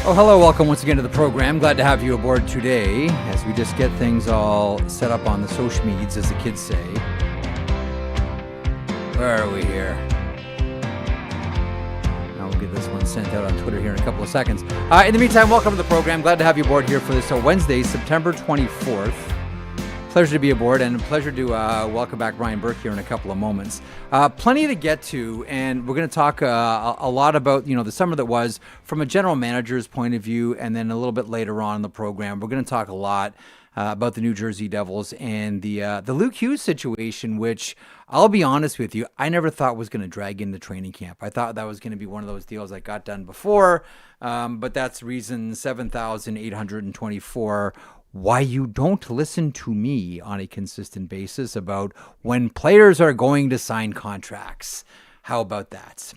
Oh, hello. Welcome once again to the program. Glad to have you aboard today as we just get things all set up on the social medias, as the kids say. Where are we here? Now we'll get this one sent out on Twitter here in a couple of seconds. In the meantime, welcome to the program. Glad to have you aboard here for this Wednesday, September 24th. Pleasure to be aboard, and a pleasure to welcome back Brian Burke here in a couple of moments. Plenty to get to, and we're going to talk a lot about the summer that was from a general manager's point of view, and then a little bit later on in the program, we're going to talk a lot about the New Jersey Devils and the Luke Hughes situation, which I'll be honest with you, I never thought was going to drag into training camp. I thought that was going to be one of those deals that got done before, but that's reason 7,824 why you don't listen to me on a consistent basis about when players are going to sign contracts. How about that?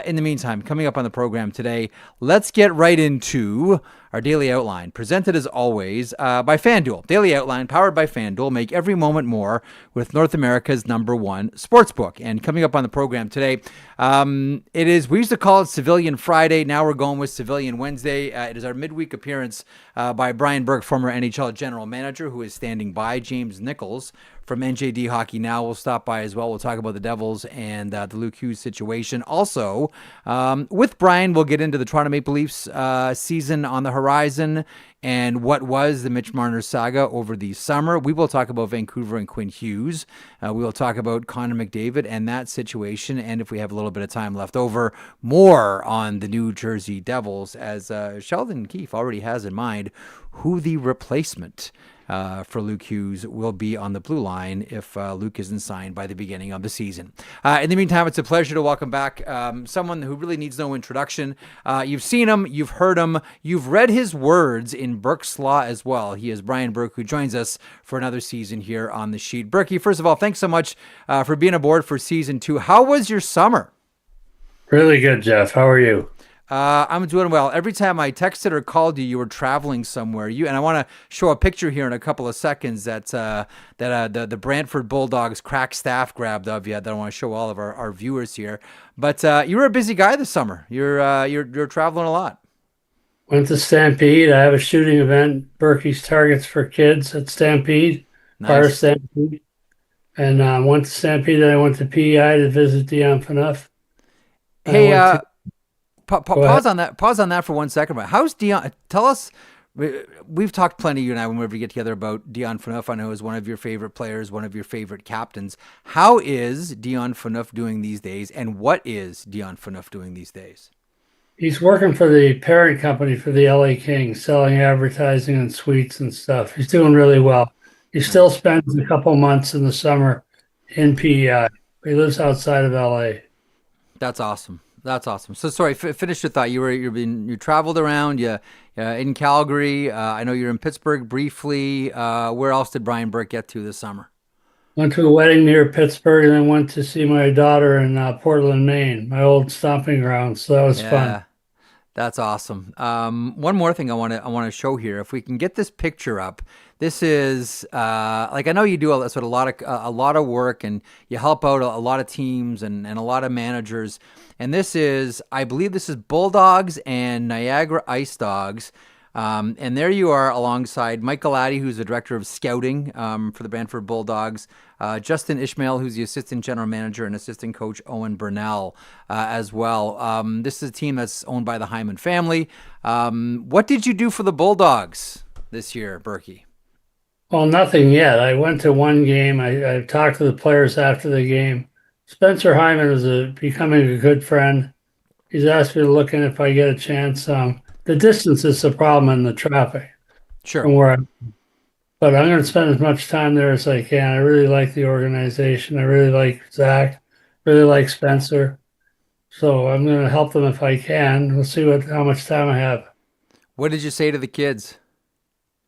In the meantime, coming up on the program today, let's get right into our daily outline, presented as always by FanDuel. Daily outline powered by FanDuel. Make every moment more with North America's #1 sportsbook. And coming up on the program today, we used to call it Civilian Friday. Now we're going with Civilian Wednesday. It is our midweek appearance by Brian Burke, former NHL general manager, who is standing by. James Nichols from NJD Hockey Now will stop by as well. We'll talk about the Devils and the Luke Hughes situation. Also, with Brian, we'll get into the Toronto Maple Leafs season on the horizon and what was the Mitch Marner saga over the summer. We will talk about Vancouver and Quinn Hughes. We will talk about Connor McDavid and that situation. And if we have a little bit of time left over, more on the New Jersey Devils, as Sheldon Keefe already has in mind who the replacement for Luke Hughes will be on the blue line if Luke isn't signed by the beginning of the season. In the meantime, it's a pleasure to welcome back someone who really needs no introduction. You've seen him, you've heard him, you've read his words in Burke's Law as well. He is Brian Burke, who joins us for another season here on the sheet. Burke, first of all, thanks so much for being aboard for season 2. How was your summer? Really good, Jeff. How are you? I'm doing well. Every time I texted or called you, you were traveling somewhere. And I want to show a picture here in a couple of seconds that the Brantford Bulldogs crack staff grabbed of you that I want to show all of our viewers here. But you were a busy guy this summer. You're traveling a lot. Went to Stampede. I have a shooting event, Berkey's Targets for Kids at Stampede, Fire Stampede. And went to Stampede, then I went to PEI to visit Dion Phaneuf. Hey, pause on that for 1 second. How's Dion? Tell us. We've talked plenty, you and I, whenever we get together, about Dion Phaneuf. I know is one of your favorite players, one of your favorite captains. How is Dion Phaneuf doing these days, and what is Dion Phaneuf doing these days? He's working for the parent company for the LA Kings, selling advertising and suites and stuff. He's doing really well. He still spends a couple months in the summer in PEI. He lives outside of LA. That's awesome. That's awesome. So sorry, finish your thought. You traveled around. You in Calgary. I know you're in Pittsburgh briefly. Where else did Brian Burke get to this summer? Went to a wedding near Pittsburgh, and then went to see my daughter in Portland, Maine, my old stomping ground. So that was fun. That's awesome. One more thing I want to show here. If we can get this picture up, this is I know you do a lot of work, and you help out a lot of teams and a lot of managers. And this is, I believe, this is Bulldogs and Niagara Ice Dogs. And there you are alongside Mike Galati, who's the director of scouting for the Brantford Bulldogs, Justin Ishmael, who's the assistant general manager, and assistant coach Owen Burnell as well. This is a team that's owned by the Hyman family. What did you do for the Bulldogs this year, Burke? Well, nothing yet. I went to one game. I talked to the players after the game. Spencer Hyman is becoming a good friend. He's asked me to look in if I get a chance. The distance is the problem and the traffic. Sure. From where but I'm going to spend as much time there as I can. I really like the organization. I really like Zach. Really like Spencer. So I'm going to help them if I can. We'll see how much time I have. What did you say to the kids?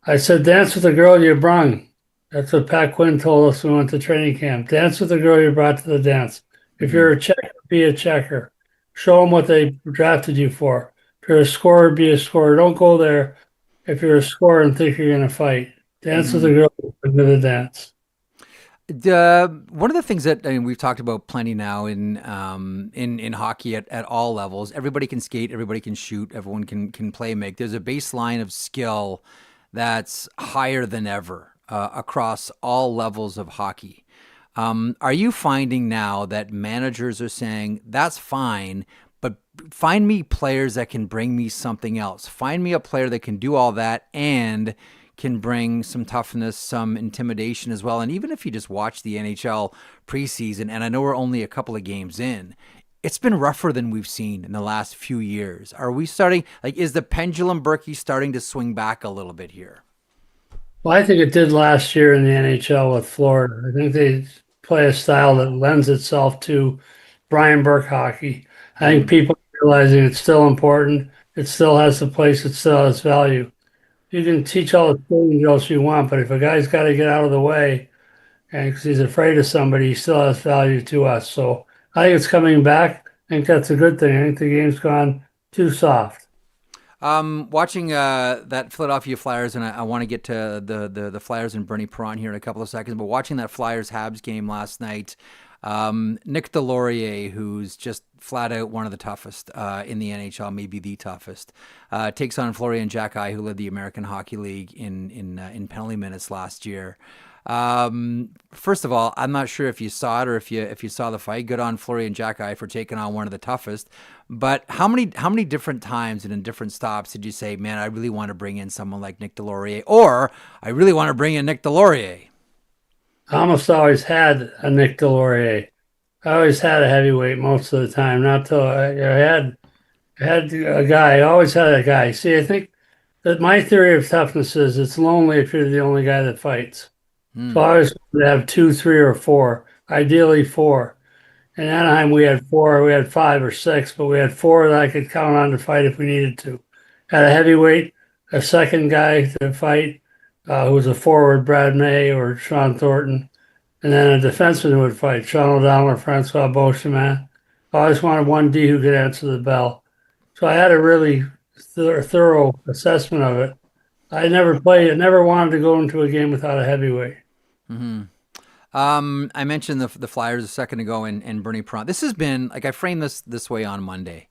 I said, dance with the girl you brung. That's what Pat Quinn told us when we went to training camp. Dance with the girl you brought to the dance. If you're a checker, be a checker. Show them what they drafted you for. If you're a scorer, be a scorer. Don't go there if you're a scorer and think you're going to fight. Dance with the girl to the dance. One of the things that I mean, we've talked about plenty now in hockey at all levels. Everybody can skate, everybody can shoot, everyone can play make. There's a baseline of skill that's higher than ever across all levels of hockey. Are you finding now that managers are saying that's fine, but find me players that can bring me something else? Find me a player that can do all that and can bring some toughness, some intimidation as well. And even if you just watch the NHL preseason, and I know we're only a couple of games in, it's been rougher than we've seen in the last few years. Are we starting, like, is the pendulum, Berkey, starting to swing back a little bit here? Well, I think it did last year in the NHL with Florida. I think they play a style that lends itself to Brian Burke hockey. I think people are realizing it's still important. It still has the place. It still has value. You can teach all the skills drills you want, but if a guy's got to get out of the way and because he's afraid of somebody, he still has value to us. So I think it's coming back. I think that's a good thing. I think the game's gone too soft. Watching that Philadelphia Flyers, and I want to get to the Flyers and Bernie Perron here in a couple of seconds, but watching that Flyers Habs game last night, Nick Delorier, who's just flat out one of the toughest in the NHL, maybe the toughest, takes on Florian Xhekaj, who led the American Hockey League in penalty minutes last year. First of all, I'm not sure if you saw it or if you saw the fight. Good on Florian Xhekaj for taking on one of the toughest. But how many different times and in different stops did you say, "Man, I really want to bring in someone like Nick Delorier," or "I really want to bring in Nick Delorier"? I almost always had a Nick Delorier. I always had a heavyweight most of the time. Not till I had a guy. I always had a guy. See, I think that my theory of toughness is it's lonely if you're the only guy that fights. So I always wanted to have two, three, or four, ideally four. In Anaheim, we had four, we had five or six, but we had four that I could count on to fight if we needed to. Had a heavyweight, a second guy to fight, who was a forward, Brad May or Sean Thornton, and then a defenseman who would fight, Sean O'Donnell or Francois Beauchemin. I always wanted one D who could answer the bell. So I had a really thorough assessment of it. I never wanted to go into a game without a heavyweight. I mentioned the Flyers a second ago and Bernie Perron. This has been, like, I framed this way on Monday.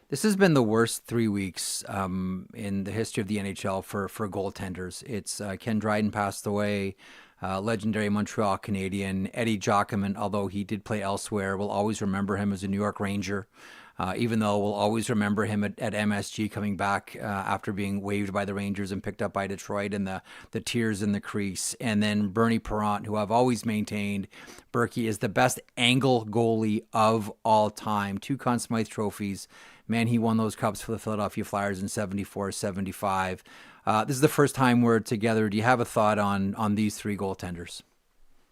This has been the worst 3 weeks in the history of the NHL for goaltenders. It's Ken Dryden passed away, legendary Montreal Canadian. Eddie Giacomin, although he did play elsewhere, we'll always remember him as a New York Ranger. Even though we'll always remember him at MSG coming back after being waived by the Rangers and picked up by Detroit, and the tears in the crease. And then Bernie Perron, who I've always maintained, Berkey is the best angle goalie of all time. 2 Conn Smythe trophies. Man, he won those cups for the Philadelphia Flyers in 74, 75. This is the first time we're together. Do you have a thought on these 3 goaltenders?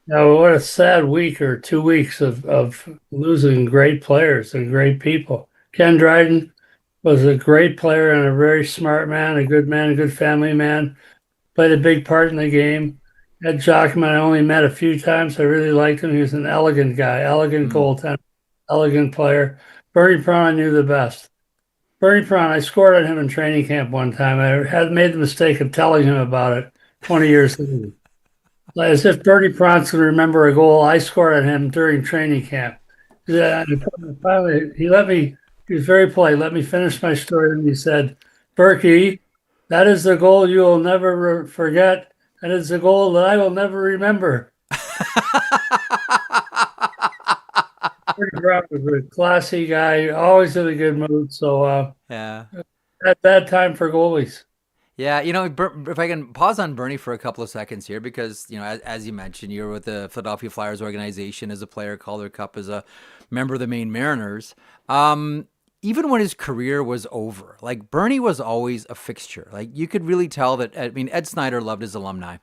Now, what a sad week or 2 weeks of losing great players and great people. Ken Dryden was a great player and a very smart man, a good family man, played a big part in the game. Ed Giacomin, I only met a few times. I really liked him. He was an elegant guy, elegant goaltender, elegant player. Bernie Perron, I knew the best. Bernie Perron, I scored on him in training camp one time. I had made the mistake of telling him about it 20 years later. As if Bernie Perron could remember a goal I scored on him during training camp. Yeah, and finally, he was very polite, let me finish my story. And he said, Berkey, that is the goal you will never forget. And it's a goal that I will never remember. Bernie Perron was a classy guy, always in a good mood. So, Yeah. at bad time for goalies. Yeah, if I can pause on Bernie for a couple of seconds here, because, as you mentioned, you're with the Philadelphia Flyers organization as a player, Calder Cup as a member of the Maine Mariners. Even when his career was over, like, Bernie was always a fixture. Like, you could really tell that, I mean, Ed Snyder loved his alumni,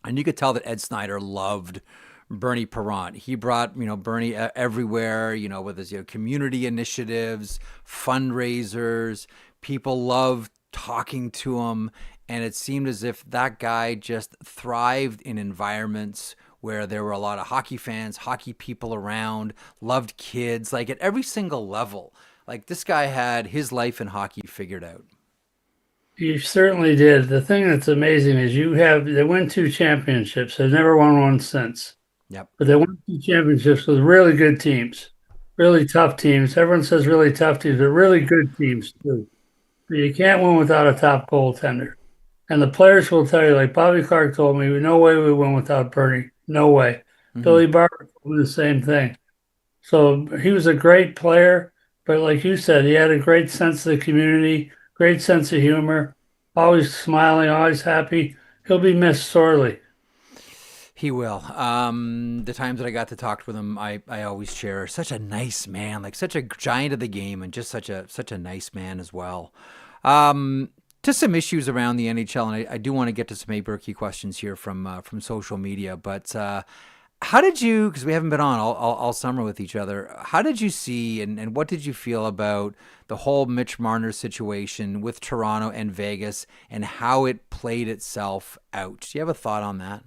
and you could tell that Ed Snyder loved Bernie Perron. He brought, Bernie everywhere, with his, community initiatives, fundraisers. People loved talking to him, and it seemed as if that guy just thrived in environments where there were a lot of hockey fans, hockey people around, loved kids, like at every single level. Like, this guy had his life in hockey figured out. You certainly did. The thing that's amazing is they win 2 championships. They've never won one since. Yep. but they won 2 championships with really good teams, really tough teams. Everyone says really tough teams, but really good teams too. But you can't win without a top goaltender. And the players will tell you, like Bobby Clark told me, no way we win without Bernie. No way. Hmm. Billy Barber told me the same thing. So he was a great player, but like you said, he had a great sense of the community, great sense of humor, always smiling, always happy. He'll be missed sorely. He will. The times that I got to talk with him, I always cherish. Such a nice man, like such a giant of the game, and just such a nice man as well. To some issues around the NHL, and I do want to get to some Burke questions here from social media. But how did you? Because we haven't been on all summer with each other. How did you see and what did you feel about the whole Mitch Marner situation with Toronto and Vegas and how it played itself out? Do you have a thought on that?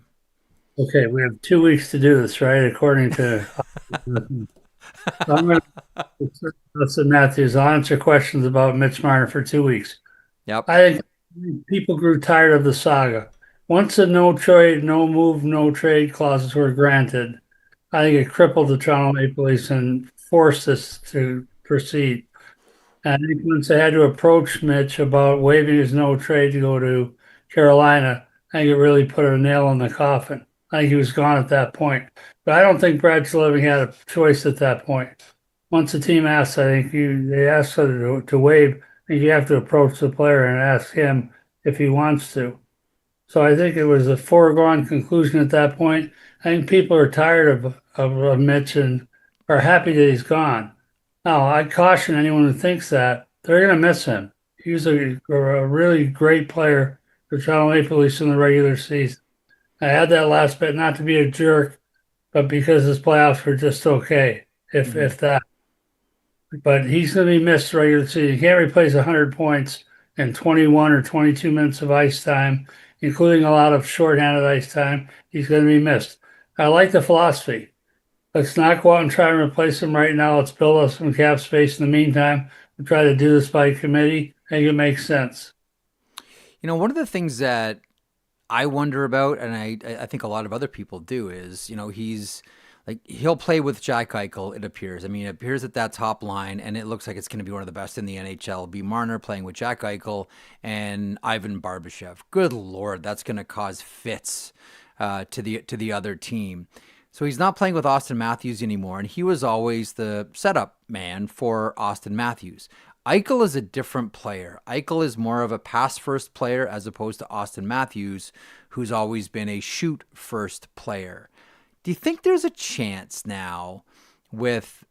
Okay, we have 2 weeks to do this, right? According to I'm going to listen, Matthews. I'll answer questions about Mitch Marner for 2 weeks. Yep. I think people grew tired of the saga. Once the no trade, no move, no trade clauses were granted, I think it crippled the Toronto Maple Leafs and forced us to proceed. And I think once they had to approach Mitch about waiving his no trade to go to Carolina, I think it really put a nail in the coffin. I think he was gone at that point. But I don't think Brad Living had a choice at that point. Once the team asked, I think they asked to waive. I think you have to approach the player and ask him if he wants to. So I think it was a foregone conclusion at that point. I think people are tired of Mitch and are happy that he's gone. Now, I caution anyone who thinks that they're going to miss him. He was a really great player for Toronto Maple Leafs in the regular season. I had that last bit not to be a jerk, but because his playoffs were just okay, if that. But he's going to be missed regular season. You can't replace 100 points and 21 or 22 minutes of ice time, including a lot of shorthanded ice time. He's going to be missed. I like the philosophy. Let's not go out and try and replace him right now. Let's build up some cap space in the meantime. We'll try to do this by committee. I think it makes sense. One of the things that I wonder about, and I think a lot of other people do, is he's like he'll play with Jack Eichel. It appears. I mean, it appears at that top line, and it looks like it's going to be one of the best in the NHL. It'll be Marner playing with Jack Eichel and Ivan Barbashev. Good Lord, that's going to cause fits to the other team. So he's not playing with Austin Matthews anymore, and he was always the setup man for Austin Matthews. Eichel is a different player. Eichel is more of a pass-first player as opposed to Austin Matthews, who's always been a shoot-first player. Do you think there's a chance now with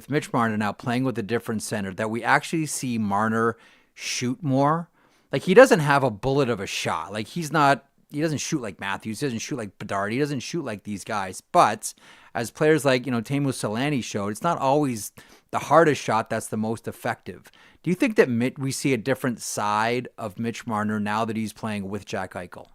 Mitch Marner now playing with a different center that we actually see Marner shoot more? Like, he doesn't have a bullet of a shot. Like, he doesn't shoot like Matthews. He doesn't shoot like Bedard. He doesn't shoot like these guys. But as players like, Teemu Selanne showed, it's not always the hardest shot that's the most effective. Do you think that we see a different side of Mitch Marner now that he's playing with Jack Eichel?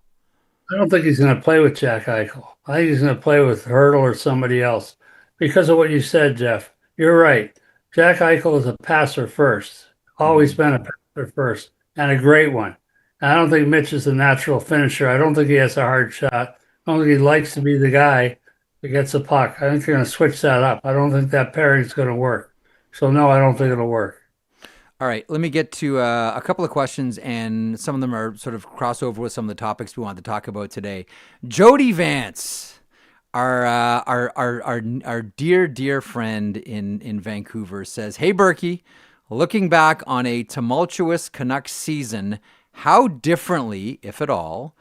I don't think he's going to play with Jack Eichel. I think he's going to play with Hurdle or somebody else because of what you said, Jeff. You're right. Jack Eichel is a passer first, always been a passer first, and a great one. And I don't think Mitch is a natural finisher. I don't think he has a hard shot. I don't think he likes to be the guy that gets the puck. I think they're going to switch that up. I don't think that pairing's going to work. So, no, I don't think it'll work. All right, let me get to a couple of questions, and some of them are sort of crossover with some of the topics we wanted to talk about today. Jody Vance, our dear friend in Vancouver, says, "Hey Berkey, looking back on a tumultuous Canucks season, how differently, if at all,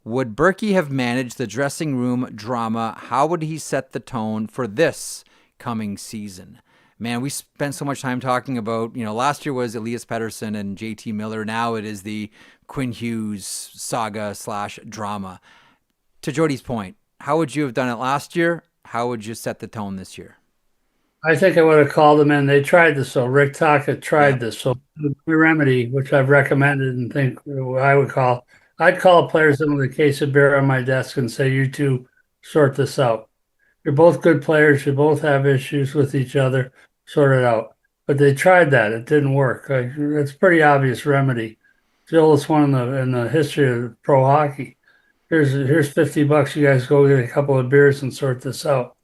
would Berkey have managed the dressing room drama? How would he set the tone for this coming season?" Man, we spent so much time talking about, last year was Elias Pettersson and JT Miller. Now it is the Quinn Hughes saga / drama. To Jody's point, how would you have done it last year? How would you set the tone this year? I think I would have called them in. They tried this, so Rick Tocchet tried Yep. this. So the remedy, which I've recommended and think I would call, I'd call players in with a case of beer on my desk and say, "You two sort this out. You're both good players. You both have issues with each other. Sort it out." But they tried that. It didn't work. It's a pretty obvious remedy. It's the oldest one in the history of pro hockey. here's $50. You guys go get a couple of beers and sort this out.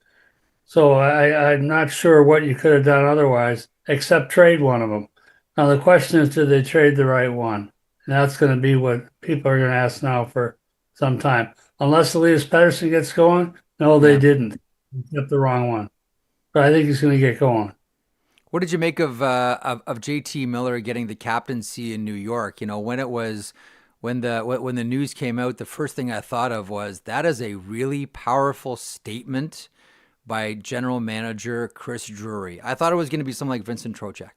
So I'm not sure what you could have done otherwise, except trade one of them. Now the question is, did they trade the right one? And that's going to be what people are going to ask now for some time. Unless Elias Pettersson gets going, no, they Yeah. didn't. They kept the wrong one. But I think he's going to get going. What did you make of JT Miller getting the captaincy in New York? You know, when it was when the news came out, the first thing I thought of was that is a really powerful statement by general manager Chris Drury. I thought it was going to be someone like Vincent Trocheck.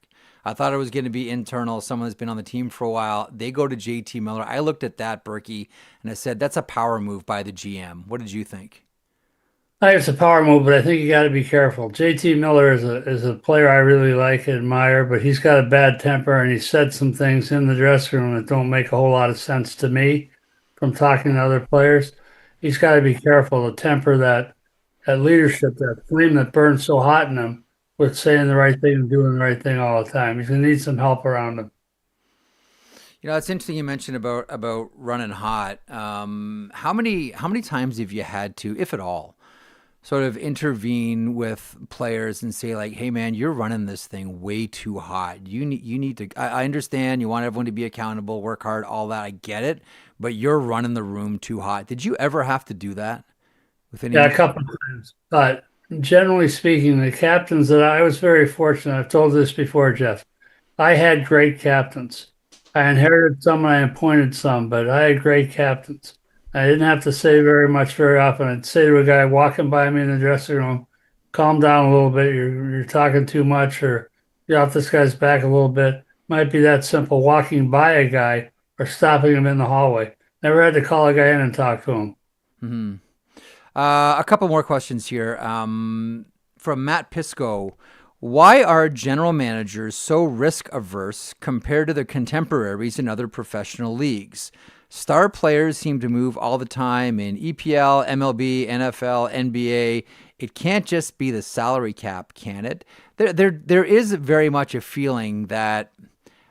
I thought it was going to be internal, someone that's been on the team for a while. They go to JT Miller. I looked at that, Berkey, and I said, that's a power move by the GM. What did you think? I think it's a power move, but I think you got to be careful. JT Miller is a player I really like and admire, but he's got a bad temper and he said some things in the dressing room that don't make a whole lot of sense to me from talking to other players. He's got to be careful to temper that leadership, that flame that burns so hot in him with saying the right thing and doing the right thing all the time. He's going to need some help around him. You know, it's interesting you mentioned about running hot. How many times have you had to, if at all, sort of intervene with players and say like, "Hey, man, you're running this thing way too hot. You need to. I understand you want everyone to be accountable, work hard, all that. I get it, but you're running the room too hot." Did you ever have to do that with Yeah, a anyone? couple of times. But generally speaking, the captains that I was very fortunate. I've told this before, Jeff. I had great captains. I inherited some and I appointed some, but I had great captains. I didn't have to say very much very often. I'd say to a guy walking by me in the dressing room, calm down a little bit. You're talking too much, or get off this guy's back a little bit. Might be that simple, walking by a guy or stopping him in the hallway. Never had to call a guy in and talk to him. Hmm. A couple more questions here. From Matt Pisco. Why are general managers so risk averse compared to their contemporaries in other professional leagues? Star players seem to move all the time in EPL, MLB, NFL, NBA. It can't just be the salary cap, can it? There is very much a feeling that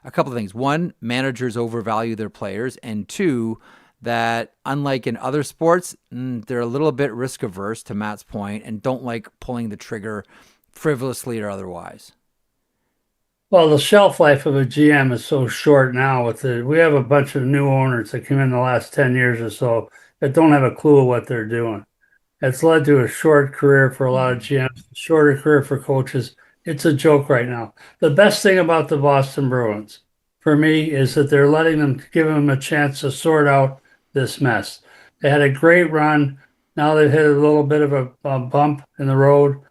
a couple of things. One, managers overvalue their players, and two, that unlike in other sports, they're a little bit risk averse, to Matt's point, and don't like pulling the trigger frivolously or otherwise. Well, the shelf life of a GM is so short now. We have a bunch of new owners that came in the last 10 years or so that don't have a clue of what they're doing. It's led to a short career for a lot of GMs, a shorter career for coaches. It's a joke right now. The best thing about the Boston Bruins for me is that they're letting them give them a chance to sort out this mess. They had a great run. Now they've hit a little bit of a bump in the road,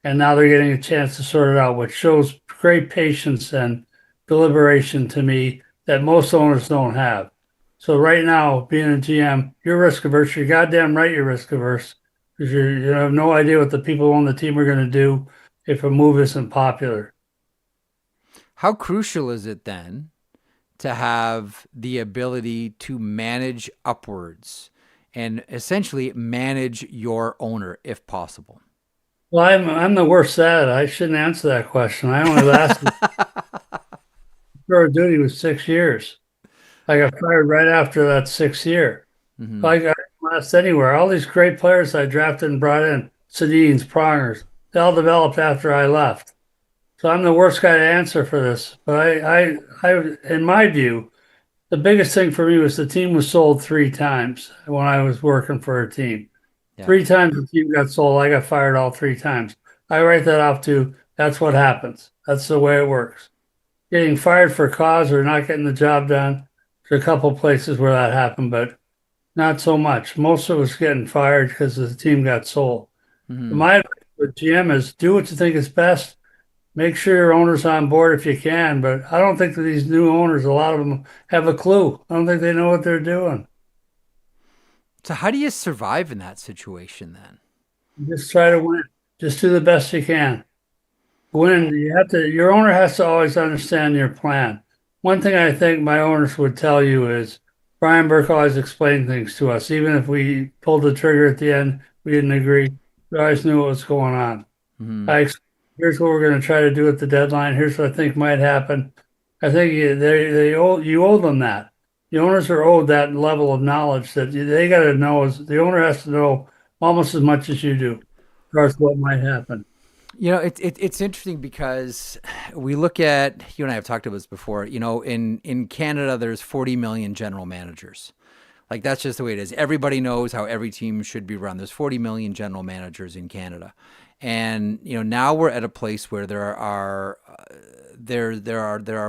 and now they're getting a chance to sort it out, which shows great patience and deliberation to me that most owners don't have. So right now, being a GM, you're risk averse. You're goddamn right you're risk averse because you have no idea what the people on the team are going to do if a move isn't popular. How crucial is it then to have the ability to manage upwards and essentially manage your owner if possible? Well, I'm the worst at it. I shouldn't answer that question. I only lasted tour of duty was 6 years. I got fired right after that 6th year. Hmm. I didn't last anywhere. All these great players I drafted and brought in, Sedins, Prongers, they all developed after I left. So I'm the worst guy to answer for this. But in my view, the biggest thing for me was the team was sold 3 times when I was working for a team. Yeah. 3 times the team got sold. I got fired all 3 times. I write that off to that's what happens. That's the way it works. Getting fired for cause or not getting the job done. There's a couple places where that happened, but not so much. Most of us getting fired because the team got sold. Hmm. My advice with GM is do what you think is best. Make sure your owner's on board if you can, but I don't think that these new owners, a lot of them have a clue. I don't think they know what they're doing. So how do you survive in that situation then? Just try to win. Just do the best you can. Win. Your owner has to always understand your plan. One thing I think my owners would tell you is Brian Burke always explained things to us. Even if we pulled the trigger at the end, we didn't agree. We always knew what was going on. Hmm. Here's what we're going to try to do at the deadline. Here's what I think might happen. I think you owe them that. the owners are owed that level of knowledge that they got to know. Is the owner has to know almost as much as you do, as far as what might happen. It's interesting because we look at, you and I have talked about this before. In Canada, there's 40 million general managers. Like, that's just the way it is. Everybody knows how every team should be run. There's 40 million general managers in Canada, and now we're at a place where there are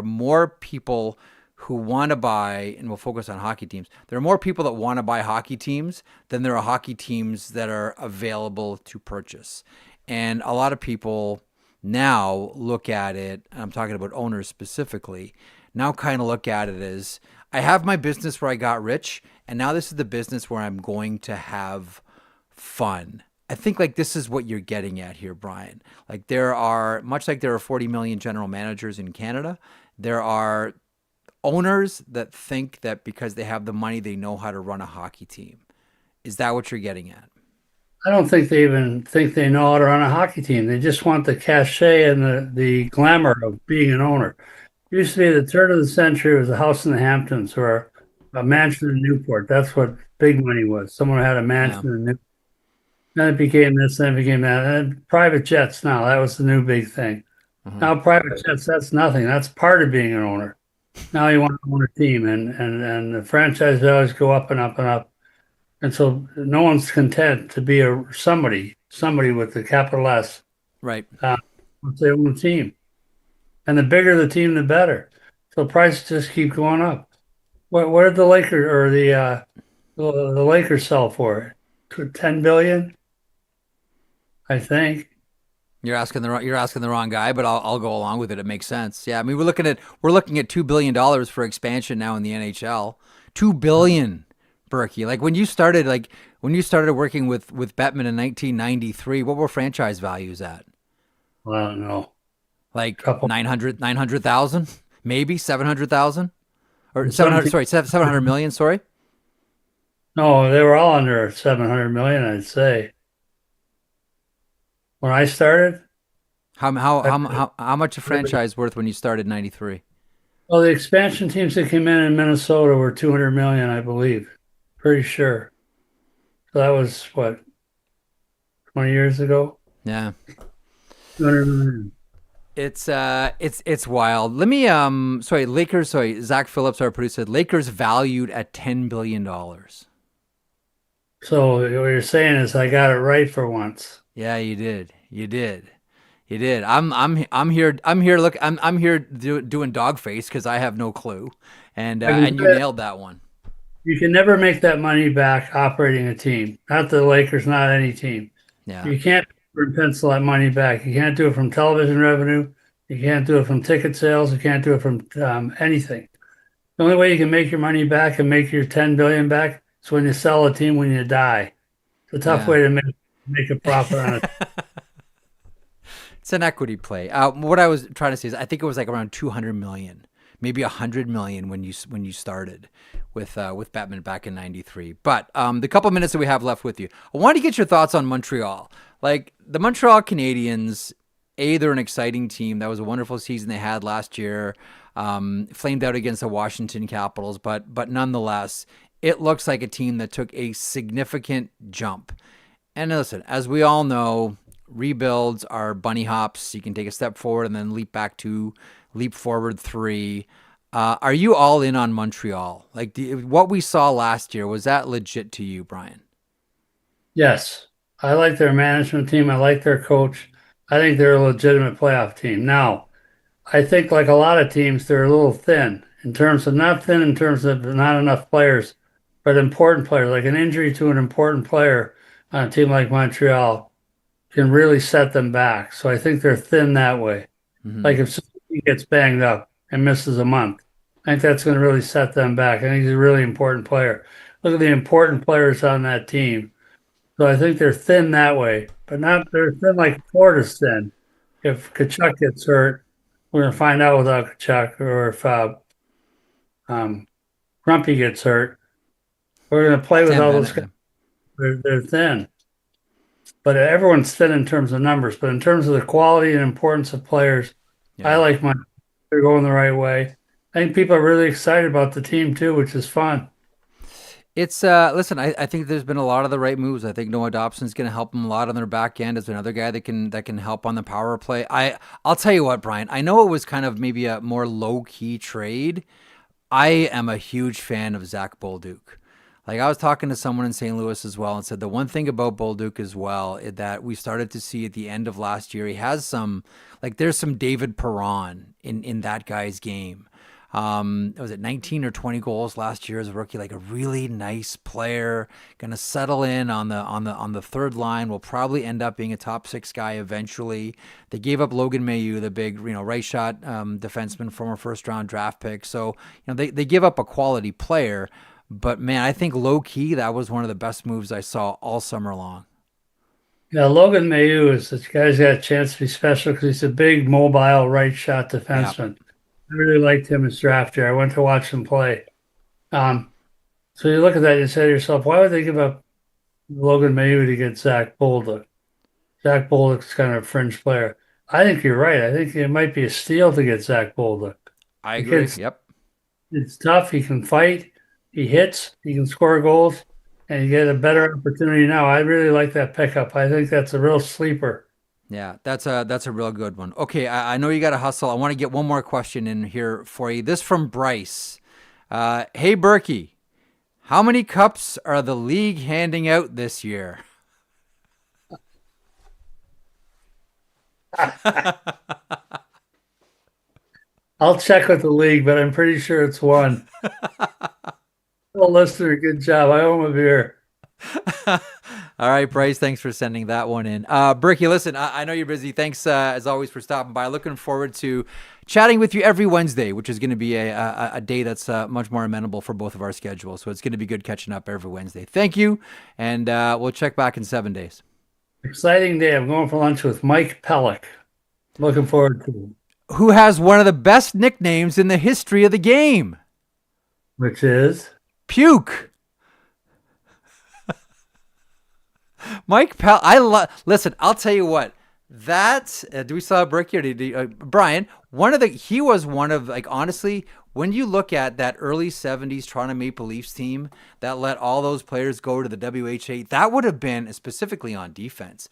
more people who want to buy, and we'll focus on hockey teams. There are more people that want to buy hockey teams than there are hockey teams that are available to purchase. And a lot of people now look at it, and I'm talking about owners specifically, now kind of look at it as, I have my business where I got rich, and now this is the business where I'm going to have fun. I think like this is what you're getting at here, Brian. Like, much like there are 40 million general managers in Canada, there are owners that think that because they have the money, they know how to run a hockey team. Is that what you're getting at? I don't think they even think they know how to run a hockey team. They just want the cachet and the glamour of being an owner. It used to be the turn of the century was a house in the Hamptons or a mansion in Newport. That's what big money was. Someone had a mansion in Newport. Then it became this, then it became that. And private jets now, that was the new big thing. Now private jets, that's nothing. That's part of being an owner. Now you want to own a team, and the franchise values go up and up and up. And so no one's content to be somebody with the capital S. Right. Once they own a team. And the bigger the team, the better. So prices just keep going up. What did the Lakers or the Lakers sell for? 10 billion, I think. You're asking the wrong guy, but I'll go along with it. It makes sense. Yeah, I mean, we're looking at $2 billion for expansion now in the NHL. $2 billion, Berkey. Like when you started working with Bettman in 1993, what were franchise values at? Well, I don't know. Like 900,000, maybe 700,000, or 700. Sorry, 700 million. Sorry. No, they were all under 700 million, I'd say. When I started, How much a franchise worth when you started in 93? well, the expansion teams that came in Minnesota were 200 million, I believe. Pretty sure. So that was what, 20 years ago? Yeah. 200 million. It's wild. Let me Lakers, Zach Phillips, our producer, said Lakers valued at $10 billion. So what you're saying is I got it right for once. Yeah, you did. I'm here. Look, I'm here doing dog face because I have no clue, and you nailed that one. You can never make that money back operating a team. Not the Lakers, not any team. Yeah. You can't pencil that money back. You can't do it from television revenue. You can't do it from ticket sales. You can't do it from anything. The only way you can make your money back and make your 10 billion back is when you sell a team when you die. It's a tough way to make a profit on it. It's an equity play. What I was trying to say is I think it was like around 200 million, maybe 100 million when you started with Bettman back in 93. But the couple minutes that we have left with you, I wanted to get your thoughts on Montreal. Like the Montreal Canadiens, they're an exciting team. That was a wonderful season they had last year. Flamed out against the Washington Capitals, but nonetheless, it looks like a team that took a significant jump. And listen, as we all know, rebuilds are bunny hops. You can take a step forward and then leap forward 3. Are you all in on Montreal? Like what we saw last year, was that legit to you, Brian? Yes. I like their management team. I like their coach. I think they're a legitimate playoff team. Now, I think like a lot of teams, they're a little thin in terms of not enough players, but important players. Like an injury to an important player on a team like Montreal can really set them back. So I think they're thin that way. Mm-hmm. Like if somebody gets banged up and misses a month, I think that's going to really set them back. I think he's a really important player. Look at the important players on that team. So I think they're thin that way, but they're thin like Florida's thin. If Tkachuk gets hurt, we're going to find out without Tkachuk, or if Grumpy gets hurt, we're going to play with all those guys. They're thin. But everyone's thin in terms of numbers. But in terms of the quality and importance of players, I like they're going the right way. I think people are really excited about the team too, which is fun. It's listen, I think there's been a lot of the right moves. I think Noah Dobson's going to help them a lot on their back end as another guy that can help on the power play. I'll tell you what, Brian. I know it was kind of maybe a more low key trade. I am a huge fan of Zach Bolduc. Like I was talking to someone in St. Louis as well and said the one thing about Bolduc as well is that we started to see at the end of last year, he has some, like there's some David Perron in that guy's game. Was it 19 or 20 goals last year as a rookie? Like a really nice player, going to settle in on the third line. Will probably end up being a top 6 guy eventually. They gave up Logan Mailloux, the big right shot defenseman, former first round draft pick. So they give up a quality player. But man, I think low key that was one of the best moves I saw all summer long. Yeah, Logan Mailloux is this guy's got a chance to be special because he's a big, mobile, right shot Yeah, defenseman. I really liked him as draft year. I went to watch him play. Um, so you look at that and you say to yourself, why would they give up Logan Mailloux to get Zach Bolduc? Zach Bolduc's kind of a fringe player. I think you're right. I think it might be a steal to get Zach Bolduc. I The agree. kid's Yep. it's tough. He can fight. He hits. He can score goals, and you get a better opportunity now. I really like that pickup. I think that's a real sleeper. Yeah, that's a real good one. Okay, I know you got to hustle. I want to get one more question in here for you. This from Bryce. Hey Berkey, how many cups are the league handing out this year? I'll check with the league, but I'm pretty sure it's one. Well, listener, good job. I owe him a beer. All right, Bryce, thanks for sending that one in. Berkey, listen, I know you're busy. Thanks, as always, for stopping by. Looking forward to chatting with you every Wednesday, which is going to be a day that's much more amenable for both of our schedules. So it's going to be good catching up every Wednesday. Thank you, and we'll check back in 7 days. Exciting day. I'm going for lunch with Mike Pellick. Looking forward to it. Who has one of the best nicknames in the history of the game? Which is Puke. Mike Pell. Listen. I'll tell you what. That do we still have Brick here? Brian? He was one of like honestly. When you look at that early '70s Toronto Maple Leafs team that let all those players go to the WHA, that would have been specifically on defense.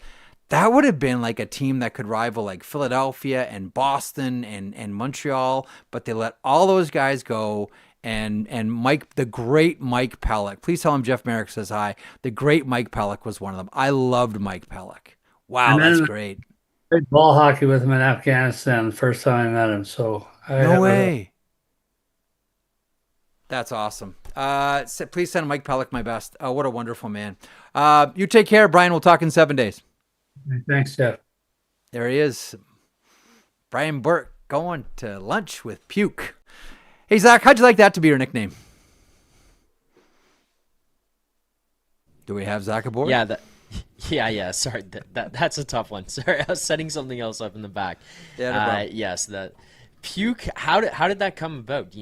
That would have been like a team that could rival like Philadelphia and Boston and Montreal, but they let all those guys go. And Mike, the great Mike Pellick. Please tell him Jeff Marek says hi. The great Mike Pellick was one of them. I loved Mike Pellick. Wow, and that's then great. I played ball hockey with him in Afghanistan the first time I met him. So I No have a way. That's awesome. Please send Mike Pellick my best. What a wonderful man. You take care, Brian. We'll talk in 7 days. thanks, Jeff. There he is. Brian Burke going to lunch with Puke. Hey, Zach, how'd you like that to be your nickname? Do we have Zach aboard? Yeah, yeah. Sorry, that's a tough one. Sorry, I was setting something else up in the back. Yeah, no problem. Yes, that puke. How did that come about?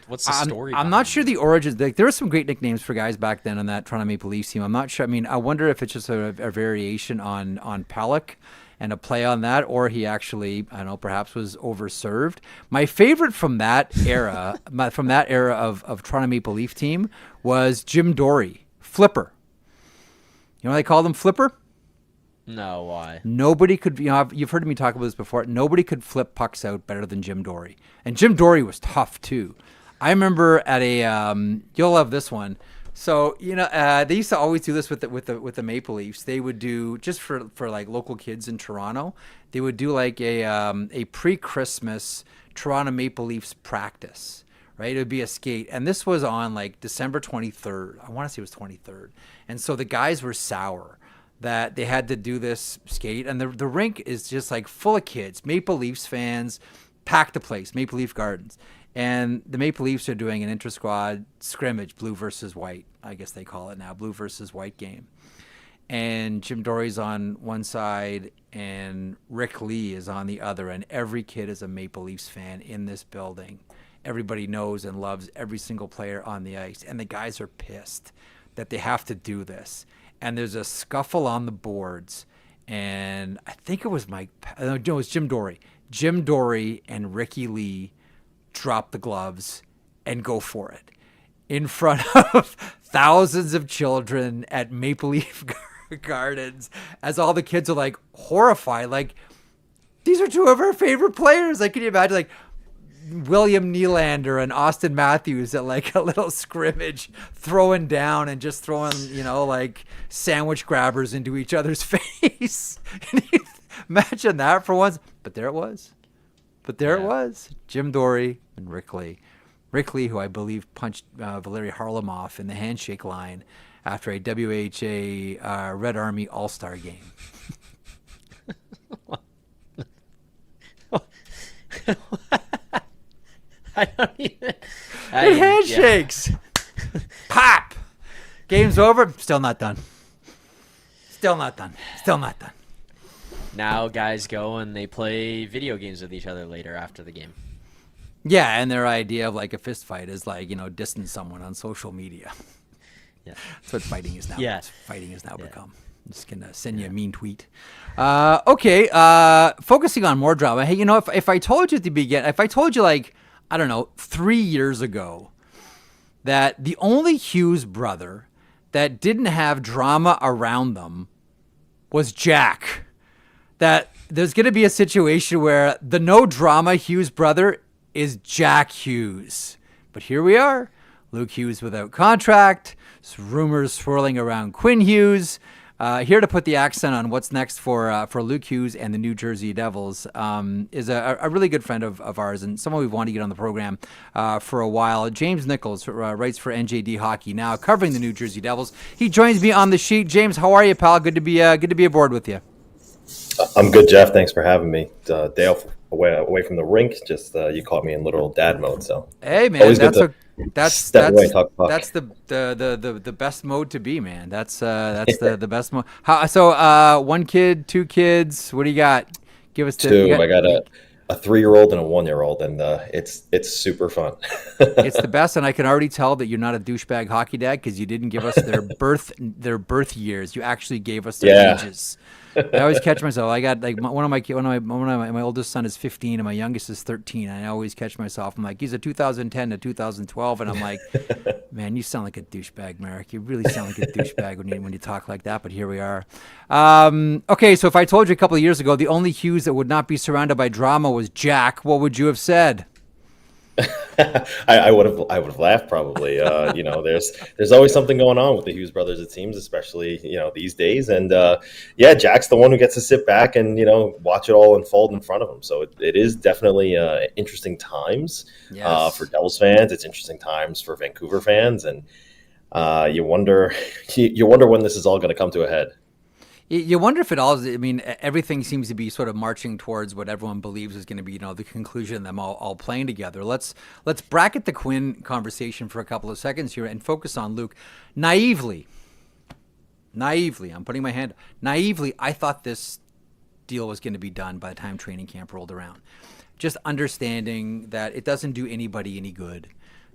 What's the story? I'm not sure the origins. Like, there were some great nicknames for guys back then on that Toronto Maple Leafs team. I'm not sure. I mean, I wonder if it's just a variation on Pellick and a play on that, or he actually, I don't know, perhaps was overserved. My favorite from that era, of Toronto Maple Leaf team was Jim Dory, Flipper. You know why they called him Flipper? No, why? Nobody could, you've heard me talk about this before. Nobody could flip pucks out better than Jim Dory. And Jim Dory was tough too. I remember at you'll love this one. So, they used to always do this with the Maple Leafs. They would do, just for like local kids in Toronto, they would do like a pre-Christmas Toronto Maple Leafs practice, right? It would be a skate. And this was on like December 23rd. I want to say it was 23rd. And so the guys were sour that they had to do this skate. And the rink is just like full of kids, Maple Leafs fans, packed the place, Maple Leaf Gardens. And the Maple Leafs are doing an intra-squad scrimmage, blue versus white, I guess they call it now, blue versus white game. And Jim Dory's on one side and Rick Lee is on the other. And every kid is a Maple Leafs fan in this building. Everybody knows and loves every single player on the ice. And the guys are pissed that they have to do this. And there's a scuffle on the boards. And I think it was it was Jim Dory. Jim Dory and Ricky Lee drop the gloves and go for it in front of thousands of children at Maple Leaf Gardens, as all the kids are like horrified. Like, these are two of our favorite players. Like, can you imagine like William Nylander and Austin Matthews at like a little scrimmage throwing down and just throwing, like sandwich grabbers into each other's face? Imagine that for once. But there it was. It was. Jim Dory and Rick Lee. Rick Lee, who I believe punched Valery Harlamov in the handshake line after a WHA Red Army All-Star game. I don't even. Handshakes. Yeah. Pop. Game's over. Still not done. Now guys go and they play video games with each other later after the game. Yeah, and their idea of like a fist fight is like, distance someone on social media. Yeah. That's what fighting is now. Yeah. That's what fighting has now become. I'm just going to send you a mean tweet. Okay. Focusing on more drama. Hey, if I told you at the beginning, if I told you like, I don't know, 3 years ago that the only Hughes brother that didn't have drama around them was Jack, that there's going to be a situation where the no drama Hughes brother is Jack Hughes. But here we are. Luke Hughes without contract. Rumors swirling around Quinn Hughes. Here to put the accent on what's next for Luke Hughes and the New Jersey Devils is a really good friend of ours and someone we've wanted to get on the program for a while. James Nichols writes for NJD Hockey Now, covering the New Jersey Devils. He joins me on the sheet. James, how are you, pal? Good to be aboard with you. I'm good, Jeff. Thanks for having me. Day off away from the rink. Just you caught me in literal dad mode. So hey, man, that's the best mode to be, man. That's the best mode. So 1 kid, 2 kids. What do you got? Give us two. I got a 3-year-old and a 1-year-old, and it's super fun. It's the best, and I can already tell that you're not a douchebag hockey dad because you didn't give us their birth years. You actually gave us their ages. I always catch myself. I got like one of my oldest son is 15 and my youngest is 13. And I always catch myself. I'm like, he's a 2010 to 2012, and I'm like, man, you sound like a douchebag, Marek. You really sound like a douchebag when you talk like that. But here we are. Okay, so if I told you a couple of years ago the only Hughes that would not be surrounded by drama was Jack, what would you have said? I would have laughed probably. There's always something going on with the Hughes brothers, it seems, especially these days. And Jack's the one who gets to sit back and watch it all unfold in front of him. So it is definitely interesting times for Devils fans. It's interesting times for Vancouver fans, and you wonder when this is all going to come to a head. You wonder if it all is, everything seems to be sort of marching towards what everyone believes is going to be, the conclusion of them all playing together. Let's bracket the Quinn conversation for a couple of seconds here and focus on Luke. Naively, I'm putting my hand, naively, I thought this deal was going to be done by the time training camp rolled around. Just understanding that it doesn't do anybody any good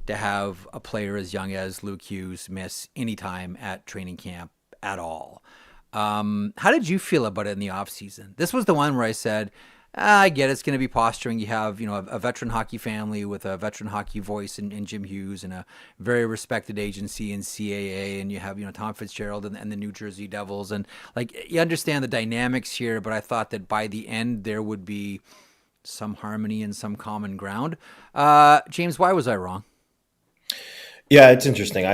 to have a player as young as Luke Hughes miss any time at training camp at all. How did you feel about it in the offseason? This was the one where I said, I get it's going to be posturing. You have, a veteran hockey family with a veteran hockey voice in Jim Hughes and a very respected agency in CAA. And you have, Tom Fitzgerald and the New Jersey Devils. And you understand the dynamics here, but I thought that by the end there would be some harmony and some common ground. James, why was I wrong? Yeah, it's interesting.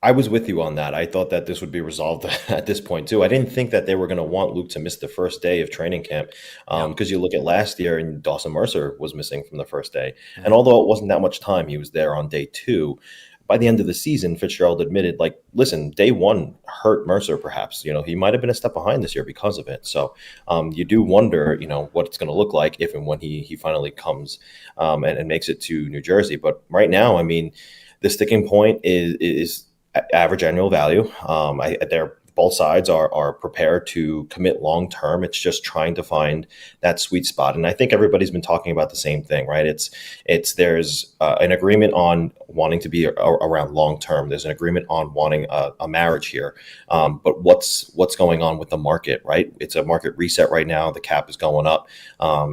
I was with you on that. I thought that this would be resolved at this point too. I didn't think that they were going to want Luke to miss the first day of training camp because you look at last year and Dawson Mercer was missing from the first day. Yeah. And although it wasn't that much time, he was there on day 2. By the end of the season, Fitzgerald admitted, listen, day 1 hurt Mercer perhaps. He might have been a step behind this year because of it. So you do wonder, what it's going to look like if and when he finally comes and makes it to New Jersey. But right now, the sticking point is average annual value. both sides are prepared to commit long term. It's just trying to find that sweet spot. And I think everybody's been talking about the same thing, right? There's an agreement on wanting to be around long term. There's an agreement on wanting a marriage here. But what's going on with the market, right? It's a market reset right now. The cap is going up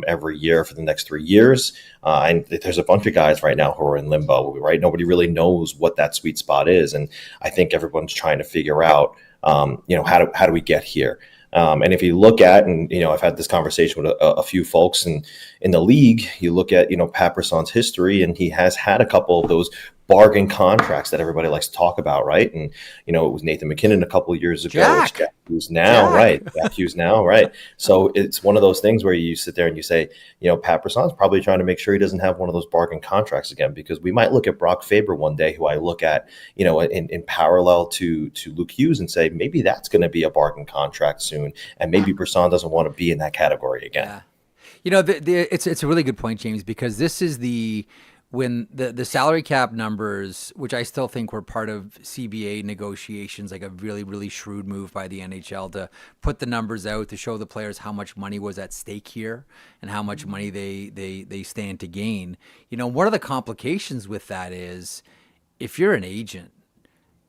every year for the next 3 years. And there's a bunch of guys right now who are in limbo, right? Nobody really knows what that sweet spot is. And I think everyone's trying to figure out, how do we get here? And if you look at, and, I've had this conversation with a few folks in the league, you look at, Pat Brisson's history, and he has had a couple of those bargain contracts that everybody likes to talk about, right? And, it was Nathan McKinnon a couple of years ago. Jack. Jack Hughes now, Jack. right? Jack Hughes now, right? So it's one of those things where you sit there and you say, Pat Brisson's probably trying to make sure he doesn't have one of those bargain contracts again, because we might look at Brock Faber one day, who I look at, in parallel to Luke Hughes, and say, maybe that's going to be a bargain contract soon. And maybe Brisson doesn't want to be in that category again. Yeah. It's a really good point, James, because this is when the salary cap numbers, which I still think were part of CBA negotiations, like a really, really shrewd move by the NHL to put the numbers out to show the players how much money was at stake here and how much money they stand to gain. One of the complications with that is, if you're an agent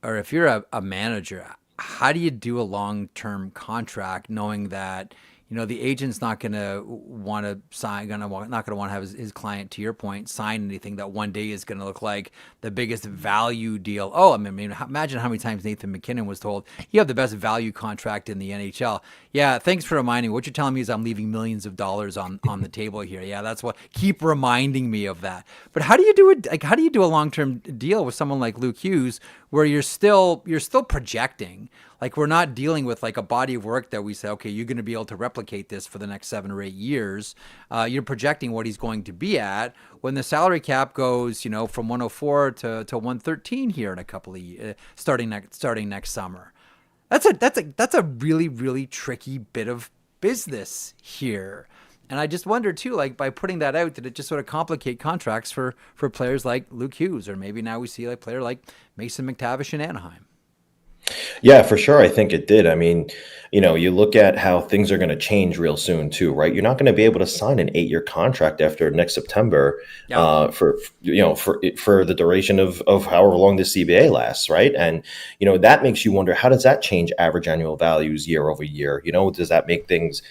or if you're a manager, how do you do a long-term contract knowing that the agent's not going to want to sign, not going to want to have his client, to your point, sign anything that one day is going to look like the biggest value deal. Oh, I mean, imagine how many times Nathan McKinnon was told, you have the best value contract in the NHL. Yeah, thanks for reminding me. What you're telling me is I'm leaving millions of dollars on the table here. Yeah, that's what. Keep reminding me of that. But how do you do it? Like, how do you do a long-term deal with someone like Luke Hughes, where you're still projecting? Like, we're not dealing with like a body of work that we say, okay, you're going to be able to replicate this for the next 7 or 8 years. You're projecting what he's going to be at when the salary cap goes, from 104 to 113 here in a couple of years, starting next summer. That's a really, really tricky bit of business here. And I just wonder too, like, by putting that out, did it just sort of complicate contracts for players like Luke Hughes, or maybe now we see a player like Mason McTavish in Anaheim? Yeah, for sure. I think it did. I mean, you look at how things are going to change real soon too, right? You're not going to be able to sign an 8-year contract after next September, for the duration of however long the CBA lasts, right? And that makes you wonder, how does that change average annual values year over year? Does that make things